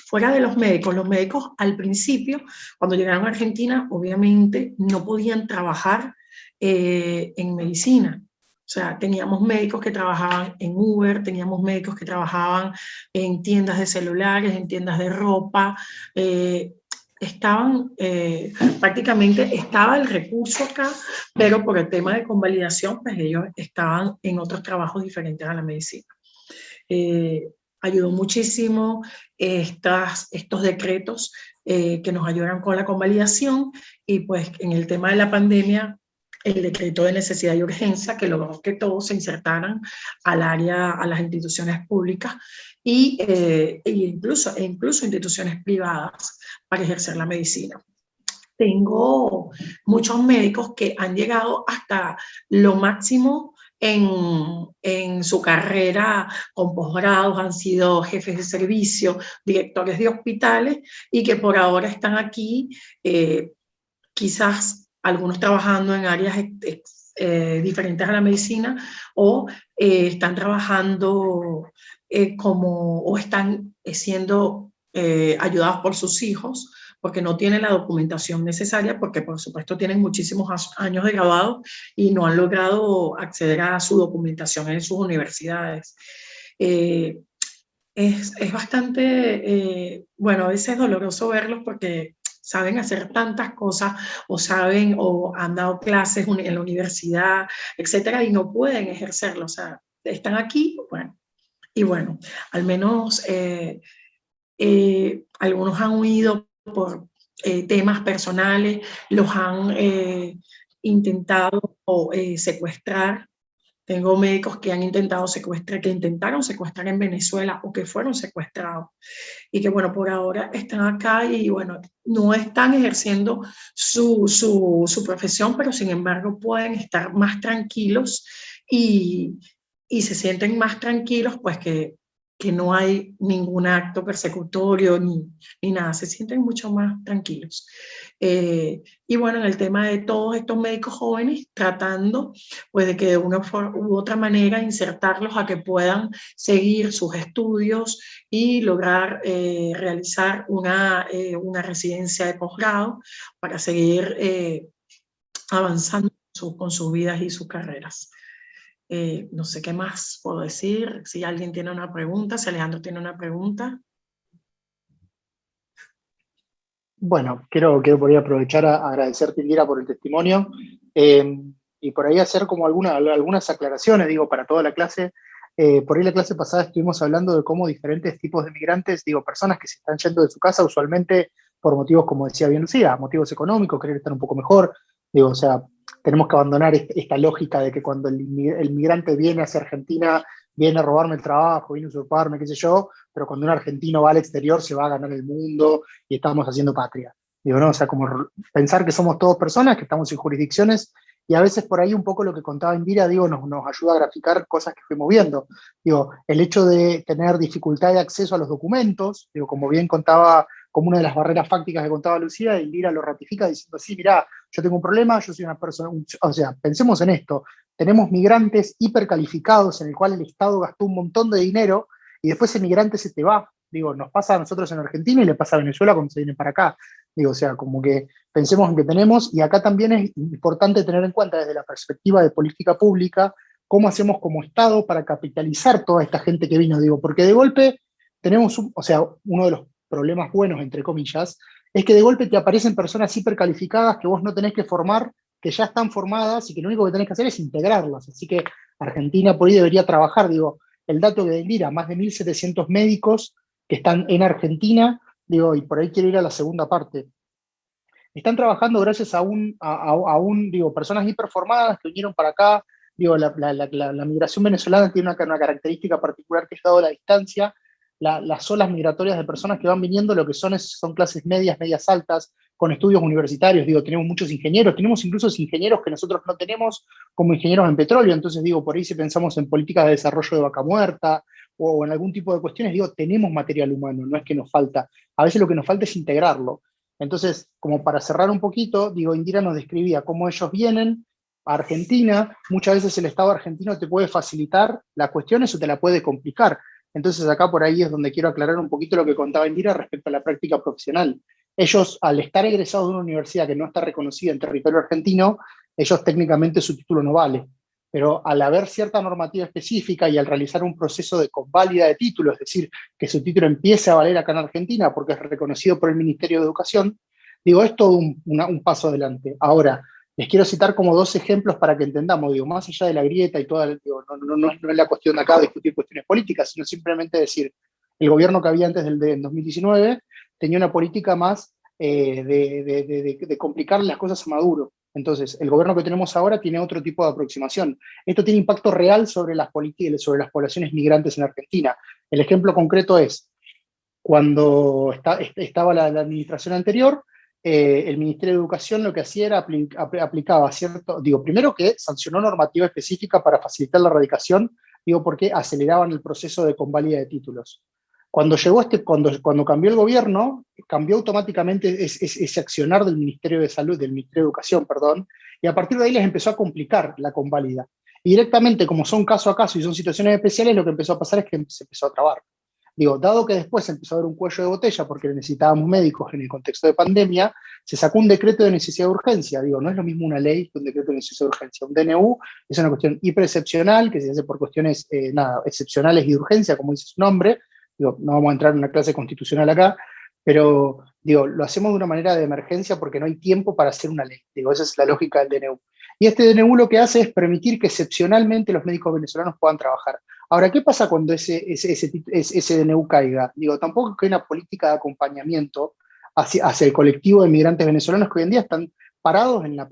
fuera de los médicos al principio, cuando llegaron a Argentina, obviamente no podían trabajar en medicina. O sea, teníamos médicos que trabajaban en Uber, teníamos médicos que trabajaban en tiendas de celulares, en tiendas de ropa, prácticamente estaba el recurso acá, pero por el tema de convalidación, pues ellos estaban en otros trabajos diferentes a la medicina. ayudó muchísimo estos decretos que nos ayudan con la convalidación, y pues en el tema de la pandemia, el decreto de necesidad y urgencia que logró que todos se insertaran al área, a las instituciones públicas e incluso instituciones privadas para ejercer la medicina. Tengo muchos médicos que han llegado hasta lo máximo en su carrera con posgrados, han sido jefes de servicio, directores de hospitales, y que por ahora están aquí, quizás algunos trabajando en áreas diferentes a la medicina, o están trabajando o están siendo ayudados por sus hijos, porque no tienen la documentación necesaria, porque por supuesto tienen muchísimos años de grabado y no han logrado acceder a su documentación en sus universidades. Es bastante, bueno, a veces doloroso verlos porque saben hacer tantas cosas, o saben, o han dado clases en la universidad, etcétera, y no pueden ejercerlo. O sea, están aquí, bueno, y bueno, al menos algunos han huido por temas personales, los han intentado secuestrar. Tengo médicos que han intentado secuestrar, que intentaron secuestrar en Venezuela o que fueron secuestrados, y que bueno, por ahora están acá y bueno, no están ejerciendo su profesión, pero sin embargo pueden estar más tranquilos y se sienten más tranquilos, pues que no hay ningún acto persecutorio ni nada, se sienten mucho más tranquilos. Y bueno, en el tema de todos estos médicos jóvenes, tratando pues de que de una u otra manera insertarlos a que puedan seguir sus estudios y lograr realizar una residencia de posgrado para seguir avanzando con sus vidas y sus carreras. No sé qué más puedo decir, si alguien tiene una pregunta, si Alejandro tiene una pregunta. Bueno, quiero por ahí aprovechar a agradecerte, Indira, por el testimonio, y por ahí hacer como algunas aclaraciones, digo, para toda la clase. Por ahí la clase pasada estuvimos hablando de cómo diferentes tipos de migrantes, digo, personas que se están yendo de su casa usualmente por motivos, como decía bien Lucía, motivos económicos, querer estar un poco mejor, digo, o sea, tenemos que abandonar esta lógica de que cuando el migrante viene hacia Argentina, viene a robarme el trabajo, viene a usurparme, qué sé yo, pero cuando un argentino va al exterior se va a ganar el mundo y estamos haciendo patria. Digo, ¿no? O sea, como pensar que somos todos personas, que estamos en jurisdicciones, y a veces por ahí un poco lo que contaba Indira, digo, nos ayuda a graficar cosas que fuimos viendo. Digo, el hecho de tener dificultad de acceso a los documentos, digo, como bien contaba, como una de las barreras fácticas que contaba Lucía, Indira lo ratifica diciendo, sí, mirá, yo tengo un problema, yo soy una persona, o sea, pensemos en esto, tenemos migrantes hipercalificados en el cual el Estado gastó un montón de dinero y después ese migrante se te va. Digo, nos pasa a nosotros en Argentina y le pasa a Venezuela cuando se vienen para acá. Digo, o sea, como que pensemos en que tenemos, y acá también es importante tener en cuenta desde la perspectiva de política pública, cómo hacemos como Estado para capitalizar toda esta gente que vino, digo, porque de golpe tenemos, o sea, uno de los problemas buenos, entre comillas, es que de golpe te aparecen personas hipercalificadas que vos no tenés que formar, que ya están formadas y que lo único que tenés que hacer es integrarlas. Así que Argentina por ahí debería trabajar, digo, el dato que mira, más de 1.700 médicos que están en Argentina, digo, y por ahí quiero ir a la segunda parte. Están trabajando gracias a digo, personas hiperformadas que vinieron para acá. Digo, la migración venezolana tiene una característica particular que es dado la distancia. Las olas migratorias de personas que van viniendo lo que son clases medias, medias altas, con estudios universitarios. Digo, tenemos muchos ingenieros, tenemos incluso ingenieros que nosotros no tenemos como ingenieros en petróleo. Entonces, digo, por ahí si pensamos en políticas de desarrollo de vaca muerta o en algún tipo de cuestiones, digo, tenemos material humano, no es que nos falta. A veces lo que nos falta es integrarlo. Entonces, como para cerrar un poquito, digo, Indira nos describía cómo ellos vienen a Argentina. Muchas veces el Estado argentino te puede facilitar las cuestiones o te la puede complicar. Entonces acá por ahí es donde quiero aclarar un poquito lo que contaba Indira respecto a la práctica profesional. Ellos, al estar egresados de una universidad que no está reconocida en territorio argentino, ellos técnicamente su título no vale. Pero al haber cierta normativa específica y al realizar un proceso de conválida de título, es decir, que su título empiece a valer acá en Argentina porque es reconocido por el Ministerio de Educación, digo, es todo un paso adelante. Ahora, les quiero citar como dos ejemplos para que entendamos, digo, más allá de la grieta y toda, digo, no es la cuestión de acá de discutir cuestiones políticas, sino simplemente decir, El gobierno que había antes del 2019 tenía una política más de complicar las cosas a Maduro. Entonces, el gobierno que tenemos ahora tiene otro tipo de aproximación. Esto tiene impacto real sobre las políticas, sobre las poblaciones migrantes en Argentina. El ejemplo concreto es, cuando estaba la administración anterior, el Ministerio de Educación lo que hacía era aplicaba primero que sancionó normativa específica para facilitar la erradicación, porque aceleraban el proceso de convalida de títulos. Cuando cambió el gobierno, cambió automáticamente ese accionar del Ministerio de Salud, del Ministerio de Educación, perdón, y a partir de ahí les empezó a complicar la convalida. Y directamente, como son caso a caso y son situaciones especiales, lo que empezó a pasar es que se empezó a trabar. Dado que después se empezó a ver un cuello de botella porque necesitábamos médicos en el contexto de pandemia, se sacó un decreto de necesidad de urgencia. No es lo mismo una ley que un decreto de necesidad de urgencia. Un DNU es una cuestión hiperexcepcional, que se hace por cuestiones excepcionales y de urgencia, como dice su nombre. No vamos a entrar en una clase constitucional acá, pero lo hacemos de una manera de emergencia porque no hay tiempo para hacer una ley. Esa es la lógica del DNU. Y este DNU lo que hace es permitir que excepcionalmente los médicos venezolanos puedan trabajar. Ahora, ¿qué pasa cuando ese DNU caiga? Tampoco que hay una política de acompañamiento hacia el colectivo de migrantes venezolanos que hoy en día están parados en la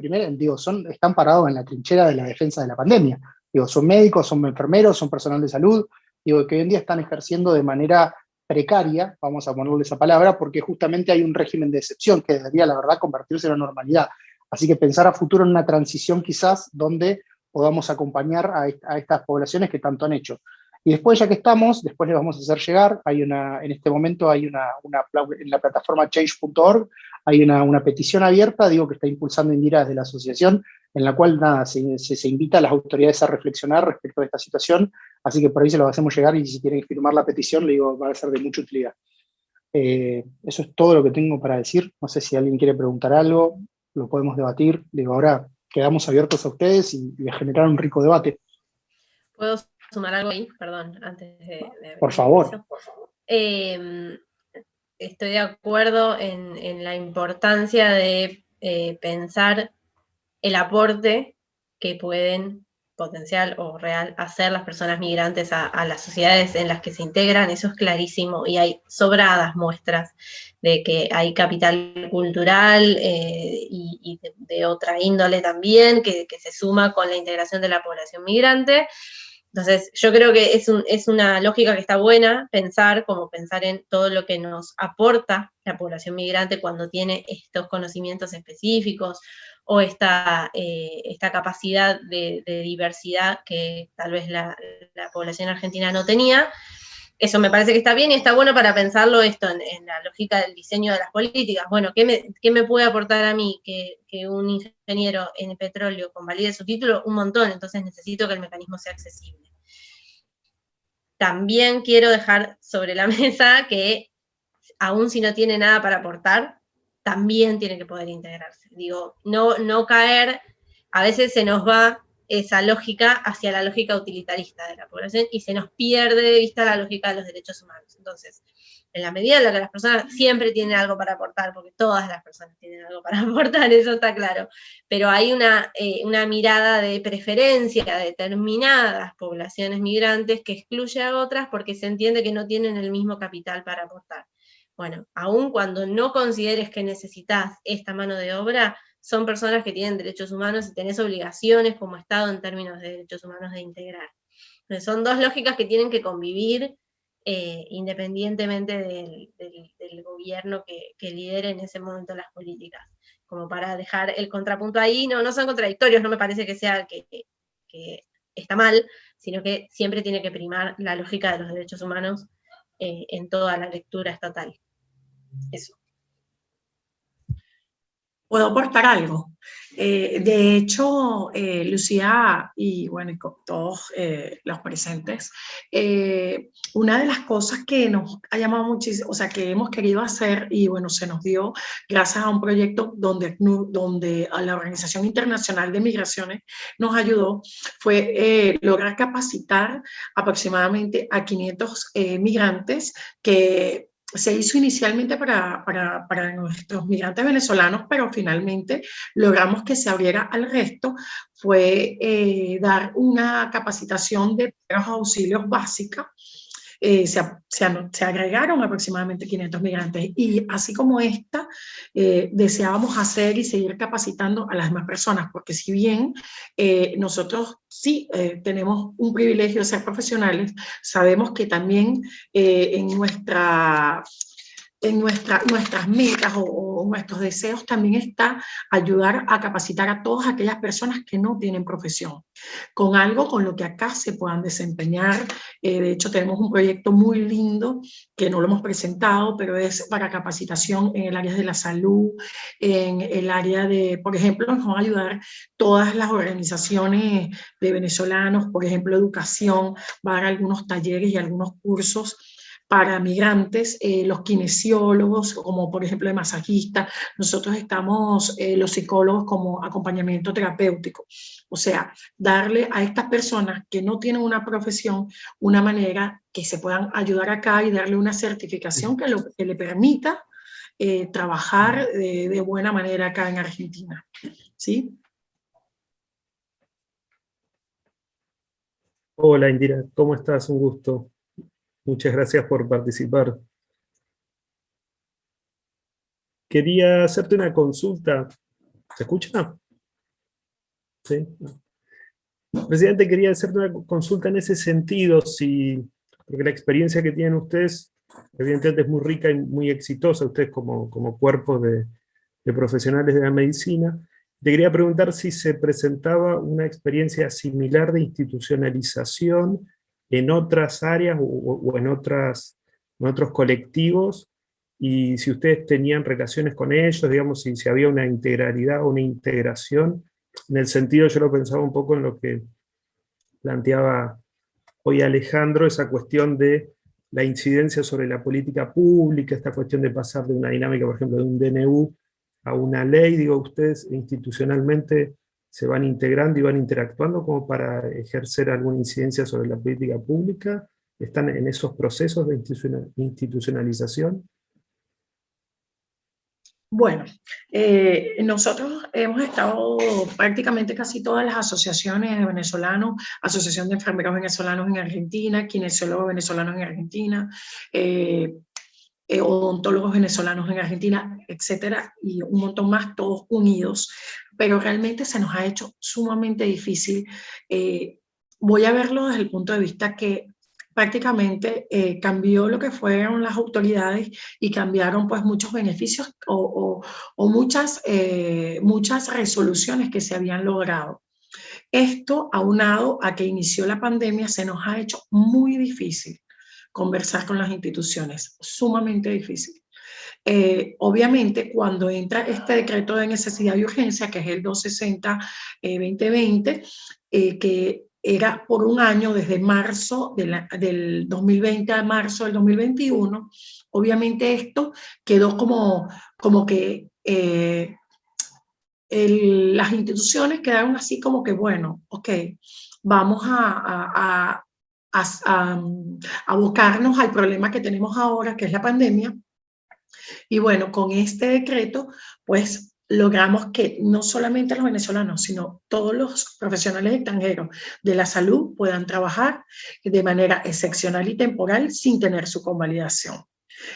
están parados en la trinchera de la defensa de la pandemia. Son médicos, son enfermeros, son personal de salud, que hoy en día están ejerciendo de manera precaria, vamos a ponerle esa palabra, porque justamente hay un régimen de excepción que debería, la verdad, convertirse en la normalidad. Así que pensar a futuro en una transición quizás donde podamos acompañar a estas poblaciones que tanto han hecho. Y después, ya que estamos, después les vamos a hacer llegar, en este momento hay en la plataforma change.org, hay una petición abierta, que está impulsando Indira desde la asociación, en la cual se invita a las autoridades a reflexionar respecto a esta situación, así que por ahí se los hacemos llegar y si quieren firmar la petición, va a ser de mucha utilidad. Eso es todo lo que tengo para decir, no sé si alguien quiere preguntar algo, lo podemos debatir, ahora quedamos abiertos a ustedes y a generar un rico debate. ¿Puedo sumar algo ahí? Perdón, antes de por favor. Estoy de acuerdo en la importancia de pensar el aporte que pueden, potencial o real, hacer las personas migrantes a las sociedades en las que se integran. Eso es clarísimo y hay sobradas muestras de que hay capital cultural y de otra índole también que se suma con la integración de la población migrante. Entonces, yo creo que es una lógica que está buena pensar en todo lo que nos aporta la población migrante cuando tiene estos conocimientos específicos o esta capacidad de diversidad que tal vez la población argentina no tenía. Eso me parece que está bien y está bueno para pensarlo esto en la lógica del diseño de las políticas. Bueno, ¿qué me puede aportar a mí que un ingeniero en petróleo convalide su título? Un montón, entonces necesito que el mecanismo sea accesible. También quiero dejar sobre la mesa que, aun si no tiene nada para aportar, también tiene que poder integrarse. No caer, a veces se nos va esa lógica hacia la lógica utilitarista de la población y se nos pierde de vista la lógica de los derechos humanos. Entonces, en la medida en la que las personas siempre tienen algo para aportar, porque todas las personas tienen algo para aportar, eso está claro, pero hay una mirada de preferencia a determinadas poblaciones migrantes que excluye a otras porque se entiende que no tienen el mismo capital para aportar. Bueno, aun cuando no consideres que necesitas esta mano de obra, son personas que tienen derechos humanos y tenés obligaciones como Estado en términos de derechos humanos de integrar. Entonces, son dos lógicas que tienen que convivir independientemente del gobierno que lidere en ese momento las políticas. Como para dejar el contrapunto ahí, no son contradictorios, no me parece que sea que está mal, sino que siempre tiene que primar la lógica de los derechos humanos en toda la lectura estatal. Eso. ¿Puedo aportar algo? De hecho, Lucía y bueno, y con todos los presentes, una de las cosas que nos ha llamado muchísimo, o sea, que hemos querido hacer y bueno, se nos dio gracias a un proyecto donde a la Organización Internacional de Migraciones nos ayudó, fue lograr capacitar aproximadamente a 500 migrantes que se hizo inicialmente para nuestros migrantes venezolanos, pero finalmente logramos que se abriera al resto, fue dar una capacitación de primeros auxilios básica se agregaron aproximadamente 500 migrantes. Y así como esta, deseábamos hacer y seguir capacitando a las demás personas, porque si bien nosotros sí tenemos un privilegio de ser profesionales, sabemos que también en nuestras metas o nuestros deseos también está ayudar a capacitar a todas aquellas personas que no tienen profesión, con algo con lo que acá se puedan desempeñar. De hecho, tenemos un proyecto muy lindo que no lo hemos presentado, pero es para capacitación en el área de la salud, en el área de, por ejemplo, nos van a ayudar todas las organizaciones de venezolanos, por ejemplo, educación, va a haber algunos talleres y algunos cursos para migrantes, los kinesiólogos, como por ejemplo de masajista, nosotros estamos los psicólogos como acompañamiento terapéutico. O sea, darle a estas personas que no tienen una profesión una manera que se puedan ayudar acá y darle una certificación que le permita trabajar de buena manera acá en Argentina. ¿Sí? Hola Indira, ¿cómo estás? Un gusto. Muchas gracias por participar. Quería hacerte una consulta. ¿Se escucha? Sí. Presidente, quería hacerte una consulta en ese sentido, porque la experiencia que tienen ustedes, evidentemente es muy rica y muy exitosa, ustedes como cuerpo de profesionales de la medicina. Te quería preguntar si se presentaba una experiencia similar de institucionalización en otras áreas o en otros colectivos, y si ustedes tenían relaciones con ellos, digamos, si había una integralidad o una integración, en el sentido, yo lo pensaba un poco en lo que planteaba hoy Alejandro, esa cuestión de la incidencia sobre la política pública, esta cuestión de pasar de una dinámica, por ejemplo, de un DNU a una ley. Digo, ustedes institucionalmente se van integrando y van interactuando como para ejercer alguna incidencia sobre la política pública. ¿Están en esos procesos de institucionalización? Bueno, nosotros hemos estado prácticamente casi todas las asociaciones de venezolanos, Asociación de Enfermeros Venezolanos en Argentina, Kinesiólogos Venezolanos en Argentina, odontólogos venezolanos en Argentina, etcétera, y un montón más, todos unidos, pero realmente se nos ha hecho sumamente difícil. Voy a verlo desde el punto de vista que prácticamente cambió lo que fueron las autoridades y cambiaron pues muchos beneficios o muchas resoluciones que se habían logrado. Esto, aunado a que inició la pandemia, se nos ha hecho muy difícil conversar con las instituciones, sumamente difícil. Obviamente, cuando entra este decreto de necesidad y urgencia, que es el 260-2020, que era por un año, desde marzo del 2020 a marzo del 2021, obviamente esto quedó como que las instituciones quedaron así como que, bueno, ok, vamos a abocarnos al problema que tenemos ahora, que es la pandemia. Y bueno, con este decreto, pues logramos que no solamente los venezolanos, sino todos los profesionales extranjeros de la salud puedan trabajar de manera excepcional y temporal sin tener su convalidación.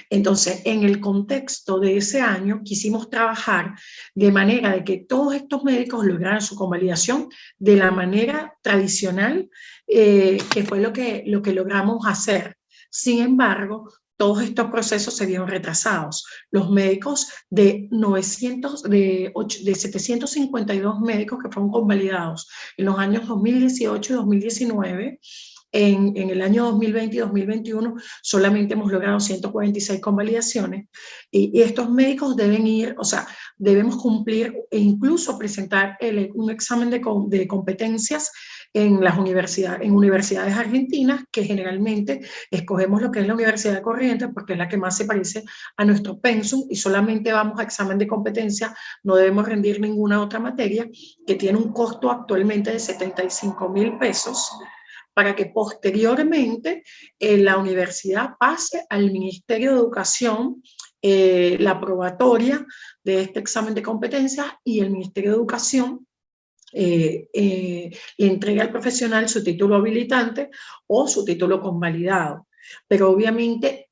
Entonces, en el contexto de ese año, quisimos trabajar de manera de que todos estos médicos lograran su convalidación de la manera tradicional, que fue lo que logramos hacer. Sin embargo, todos estos procesos se vieron retrasados. Los médicos de 752 médicos que fueron convalidados en los años 2018 y 2019, en el año 2020 y 2021 solamente hemos logrado 146 convalidaciones, y estos médicos deben ir, o sea, debemos cumplir e incluso presentar un examen de competencias en las universidades argentinas, que generalmente escogemos lo que es la Universidad de Corrientes porque es la que más se parece a nuestro pensum, y solamente vamos a examen de competencia, no debemos rendir ninguna otra materia, que tiene un costo actualmente de 75.000 pesos, para que posteriormente la universidad pase al Ministerio de Educación la probatoria de este examen de competencias, y el Ministerio de Educación le entrega al profesional su título habilitante o su título convalidado. Pero obviamente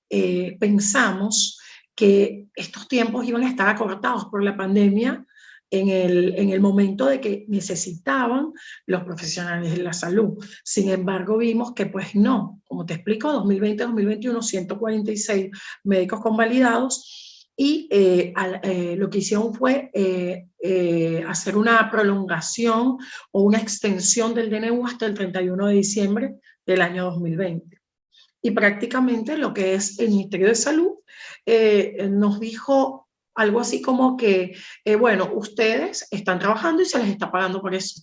pensamos que estos tiempos iban a estar acortados por la pandemia en el momento de que necesitaban los profesionales de la salud. Sin embargo, vimos que pues no, como te explico, 2020-2021, 146 médicos convalidados, y lo que hicieron fue hacer una prolongación o una extensión del DNU hasta el 31 de diciembre del año 2020. Y prácticamente lo que es el Ministerio de Salud nos dijo algo así como que, bueno, ustedes están trabajando y se les está pagando por eso.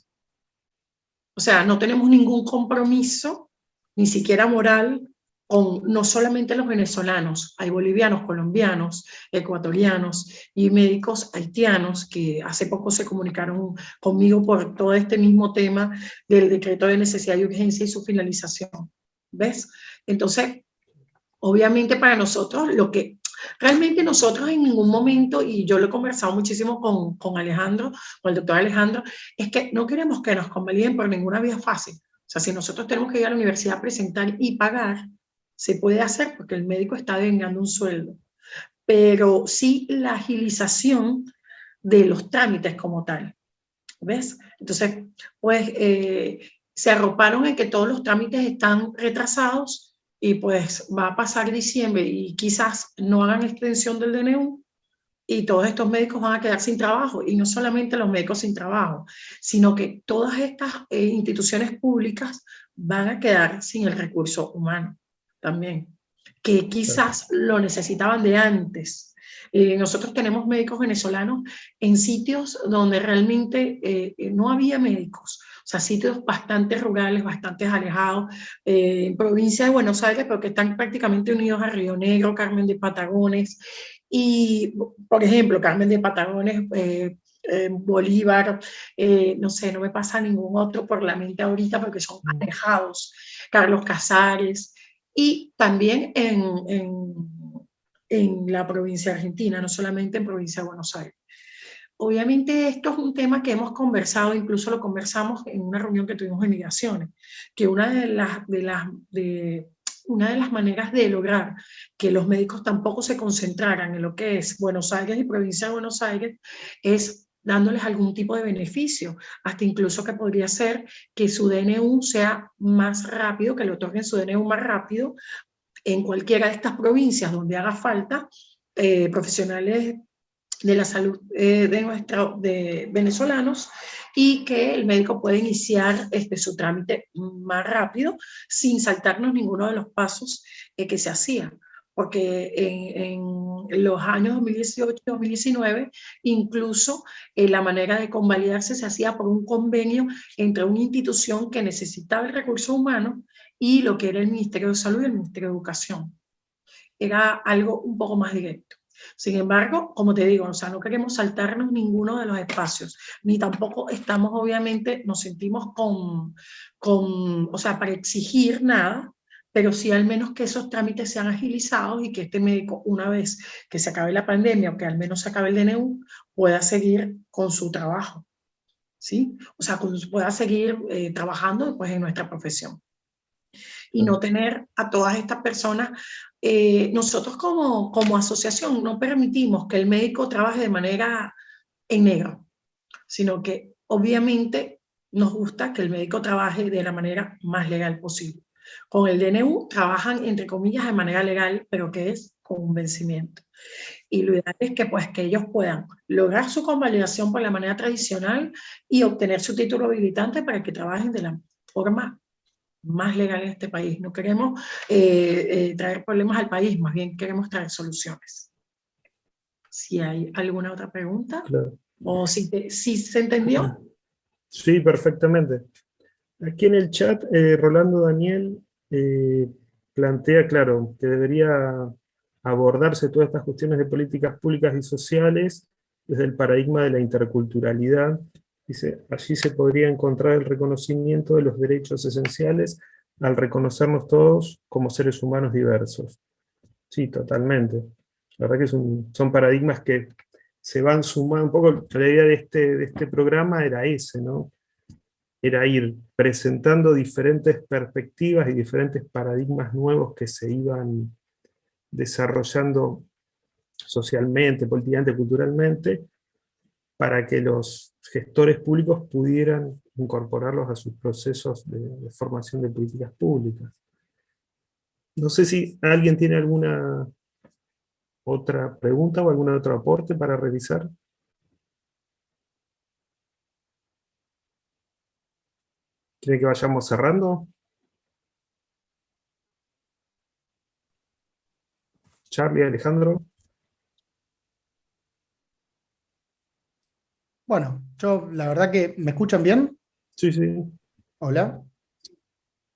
O sea, no tenemos ningún compromiso, ni siquiera moral, con no solamente los venezolanos, hay bolivianos, colombianos, ecuatorianos y médicos haitianos que hace poco se comunicaron conmigo por todo este mismo tema del decreto de necesidad y urgencia y su finalización. ¿Ves? Entonces, obviamente para nosotros, lo que realmente nosotros en ningún momento, y yo lo he conversado muchísimo con Alejandro, con el doctor Alejandro, es que no queremos que nos convaliden por ninguna vía fácil. O sea, si nosotros tenemos que ir a la universidad a presentar y pagar, se puede hacer porque el médico está devengando un sueldo. Pero sí la agilización de los trámites como tal. ¿Ves? Entonces, pues se arroparon en que todos los trámites están retrasados y pues va a pasar diciembre y quizás no hagan extensión del DNU y todos estos médicos van a quedar sin trabajo. Y no solamente los médicos sin trabajo, sino que todas estas instituciones públicas van a quedar sin el recurso humano también, que quizás lo necesitaban de antes. Nosotros tenemos médicos venezolanos en sitios donde realmente no había médicos, o sea, sitios bastante rurales, bastante alejados, en provincia de Buenos Aires, pero que están prácticamente unidos a Río Negro, Carmen de Patagones, y, por ejemplo, Carmen de Patagones, Bolívar, no sé, no me pasa ningún otro por la mente ahorita porque son alejados, Carlos Casares, y también en la provincia argentina, no solamente en provincia de Buenos Aires. Obviamente esto es un tema que hemos conversado, incluso lo conversamos en una reunión que tuvimos en migraciones, que una de las maneras de lograr que los médicos tampoco se concentraran en lo que es Buenos Aires y provincia de Buenos Aires es dándoles algún tipo de beneficio, hasta incluso que podría ser que su DNU sea más rápido, que le otorguen su DNU más rápido en cualquiera de estas provincias donde haga falta profesionales de la salud de venezolanos, y que el médico pueda iniciar su trámite más rápido sin saltarnos ninguno de los pasos que se hacían. Porque en los años 2018 y 2019, incluso la manera de convalidarse se hacía por un convenio entre una institución que necesitaba el recurso humano y lo que era el Ministerio de Salud y el Ministerio de Educación. Era algo un poco más directo. Sin embargo, como te digo, o sea, no queremos saltarnos ninguno de los espacios, ni tampoco estamos, obviamente, nos sentimos o sea, para exigir nada, pero sí al menos que esos trámites sean agilizados y que este médico, una vez que se acabe la pandemia o que al menos se acabe el DNU, pueda seguir con su trabajo, ¿sí? O sea, pueda seguir trabajando pues, en nuestra profesión. Y no tener a todas estas personas. Nosotros como asociación no permitimos que el médico trabaje de manera en negro, sino que obviamente nos gusta que el médico trabaje de la manera más legal posible. Con el DNU trabajan, entre comillas, de manera legal, pero que es con un vencimiento. Y lo ideal es que, pues, que ellos puedan lograr su convalidación por la manera tradicional y obtener su título habilitante para que trabajen de la forma más legal en este país. No queremos traer problemas al país, más bien queremos traer soluciones. Si hay alguna otra pregunta, claro. O si se entendió. Sí, perfectamente. Aquí en el chat, Rolando Daniel plantea, claro, que debería abordarse todas estas cuestiones de políticas públicas y sociales desde el paradigma de la interculturalidad. Dice, allí se podría encontrar el reconocimiento de los derechos esenciales al reconocernos todos como seres humanos diversos. Sí, totalmente. La verdad que son paradigmas que se van sumando. Un poco la idea de este programa era ese, ¿no? era ir presentando diferentes perspectivas y diferentes paradigmas nuevos que se iban desarrollando socialmente, políticamente, culturalmente, para que los gestores públicos pudieran incorporarlos a sus procesos de formación de políticas públicas. No sé si alguien tiene alguna otra pregunta o algún otro aporte para revisar. ¿Quiere que vayamos cerrando? Charlie, Alejandro. Bueno, yo la verdad que, ¿me escuchan bien? Sí, sí. Hola.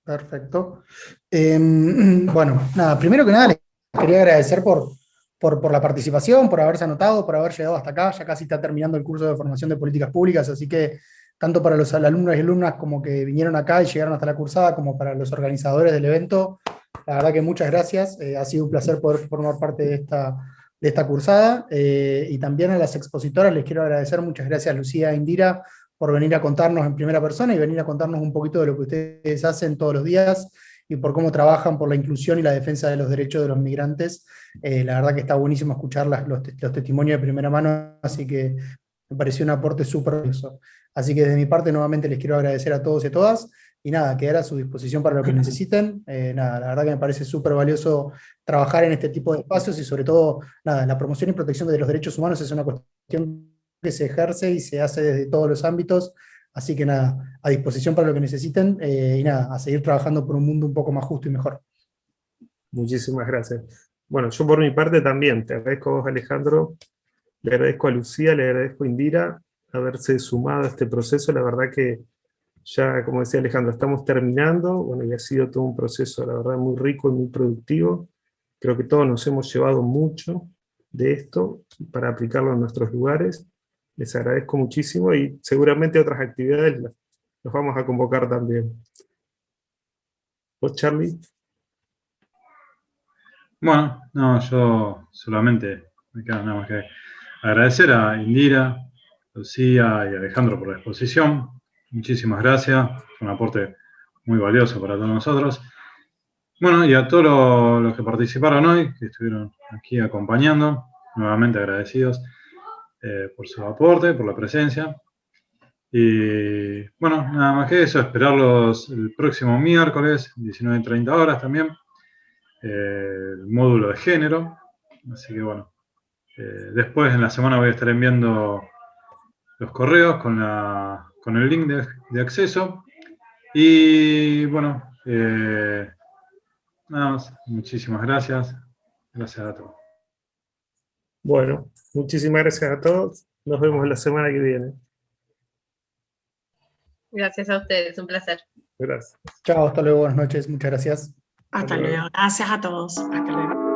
Perfecto. Bueno, nada, primero que nada les quería agradecer por la participación, por haberse anotado, por haber llegado hasta acá. Ya casi está terminando el curso de formación de políticas públicas, así que tanto para los alumnos y alumnas como que vinieron acá y llegaron hasta la cursada, como para los organizadores del evento, la verdad que muchas gracias. Ha sido un placer poder formar parte de esta cursada. Y también a las expositoras les quiero agradecer. Muchas gracias, Lucía e Indira, por venir a contarnos en primera persona y venir a contarnos un poquito de lo que ustedes hacen todos los días y por cómo trabajan por la inclusión y la defensa de los derechos de los migrantes. La verdad que está buenísimo escuchar los testimonios de primera mano, así que me pareció un aporte súper valioso. Así que de mi parte nuevamente les quiero agradecer a todos y a todas, y nada, quedar a su disposición para lo que necesiten. Nada, la verdad que me parece súper valioso trabajar en este tipo de espacios y sobre todo, nada, la promoción y protección de los derechos humanos es una cuestión que se ejerce y se hace desde todos los ámbitos, así que nada, a disposición para lo que necesiten, y nada, a seguir trabajando por un mundo un poco más justo y mejor. Muchísimas gracias. Bueno, yo por mi parte también, te agradezco a vos, Alejandro, le agradezco a Lucía, le agradezco a Indira haberse sumado a este proceso. La verdad que ya, como decía Alejandro, estamos terminando, bueno, y ha sido todo un proceso, la verdad, muy rico y muy productivo. Creo que todos nos hemos llevado mucho de esto para aplicarlo en nuestros lugares. Les agradezco muchísimo y seguramente otras actividades los vamos a convocar también. ¿Vos, Charlie? Bueno, no, yo solamente me queda nada más que agradecer a Indira, Lucía y Alejandro por la exposición. Muchísimas gracias, fue un aporte muy valioso para todos nosotros. Bueno, y a todos los que participaron hoy, que estuvieron aquí acompañando, nuevamente agradecidos por su aporte, por la presencia. Y bueno, nada más que eso, esperarlos el próximo miércoles, 19:30 horas también, el módulo de género. Así que bueno, después en la semana voy a estar enviando los correos con el link de acceso. Y bueno, nada más, muchísimas gracias. Gracias a todos. Bueno, muchísimas gracias a todos. Nos vemos la semana que viene. Gracias a ustedes, un placer. Gracias. Chao, hasta luego, buenas noches, muchas gracias. Hasta luego. Gracias a todos. Hasta luego.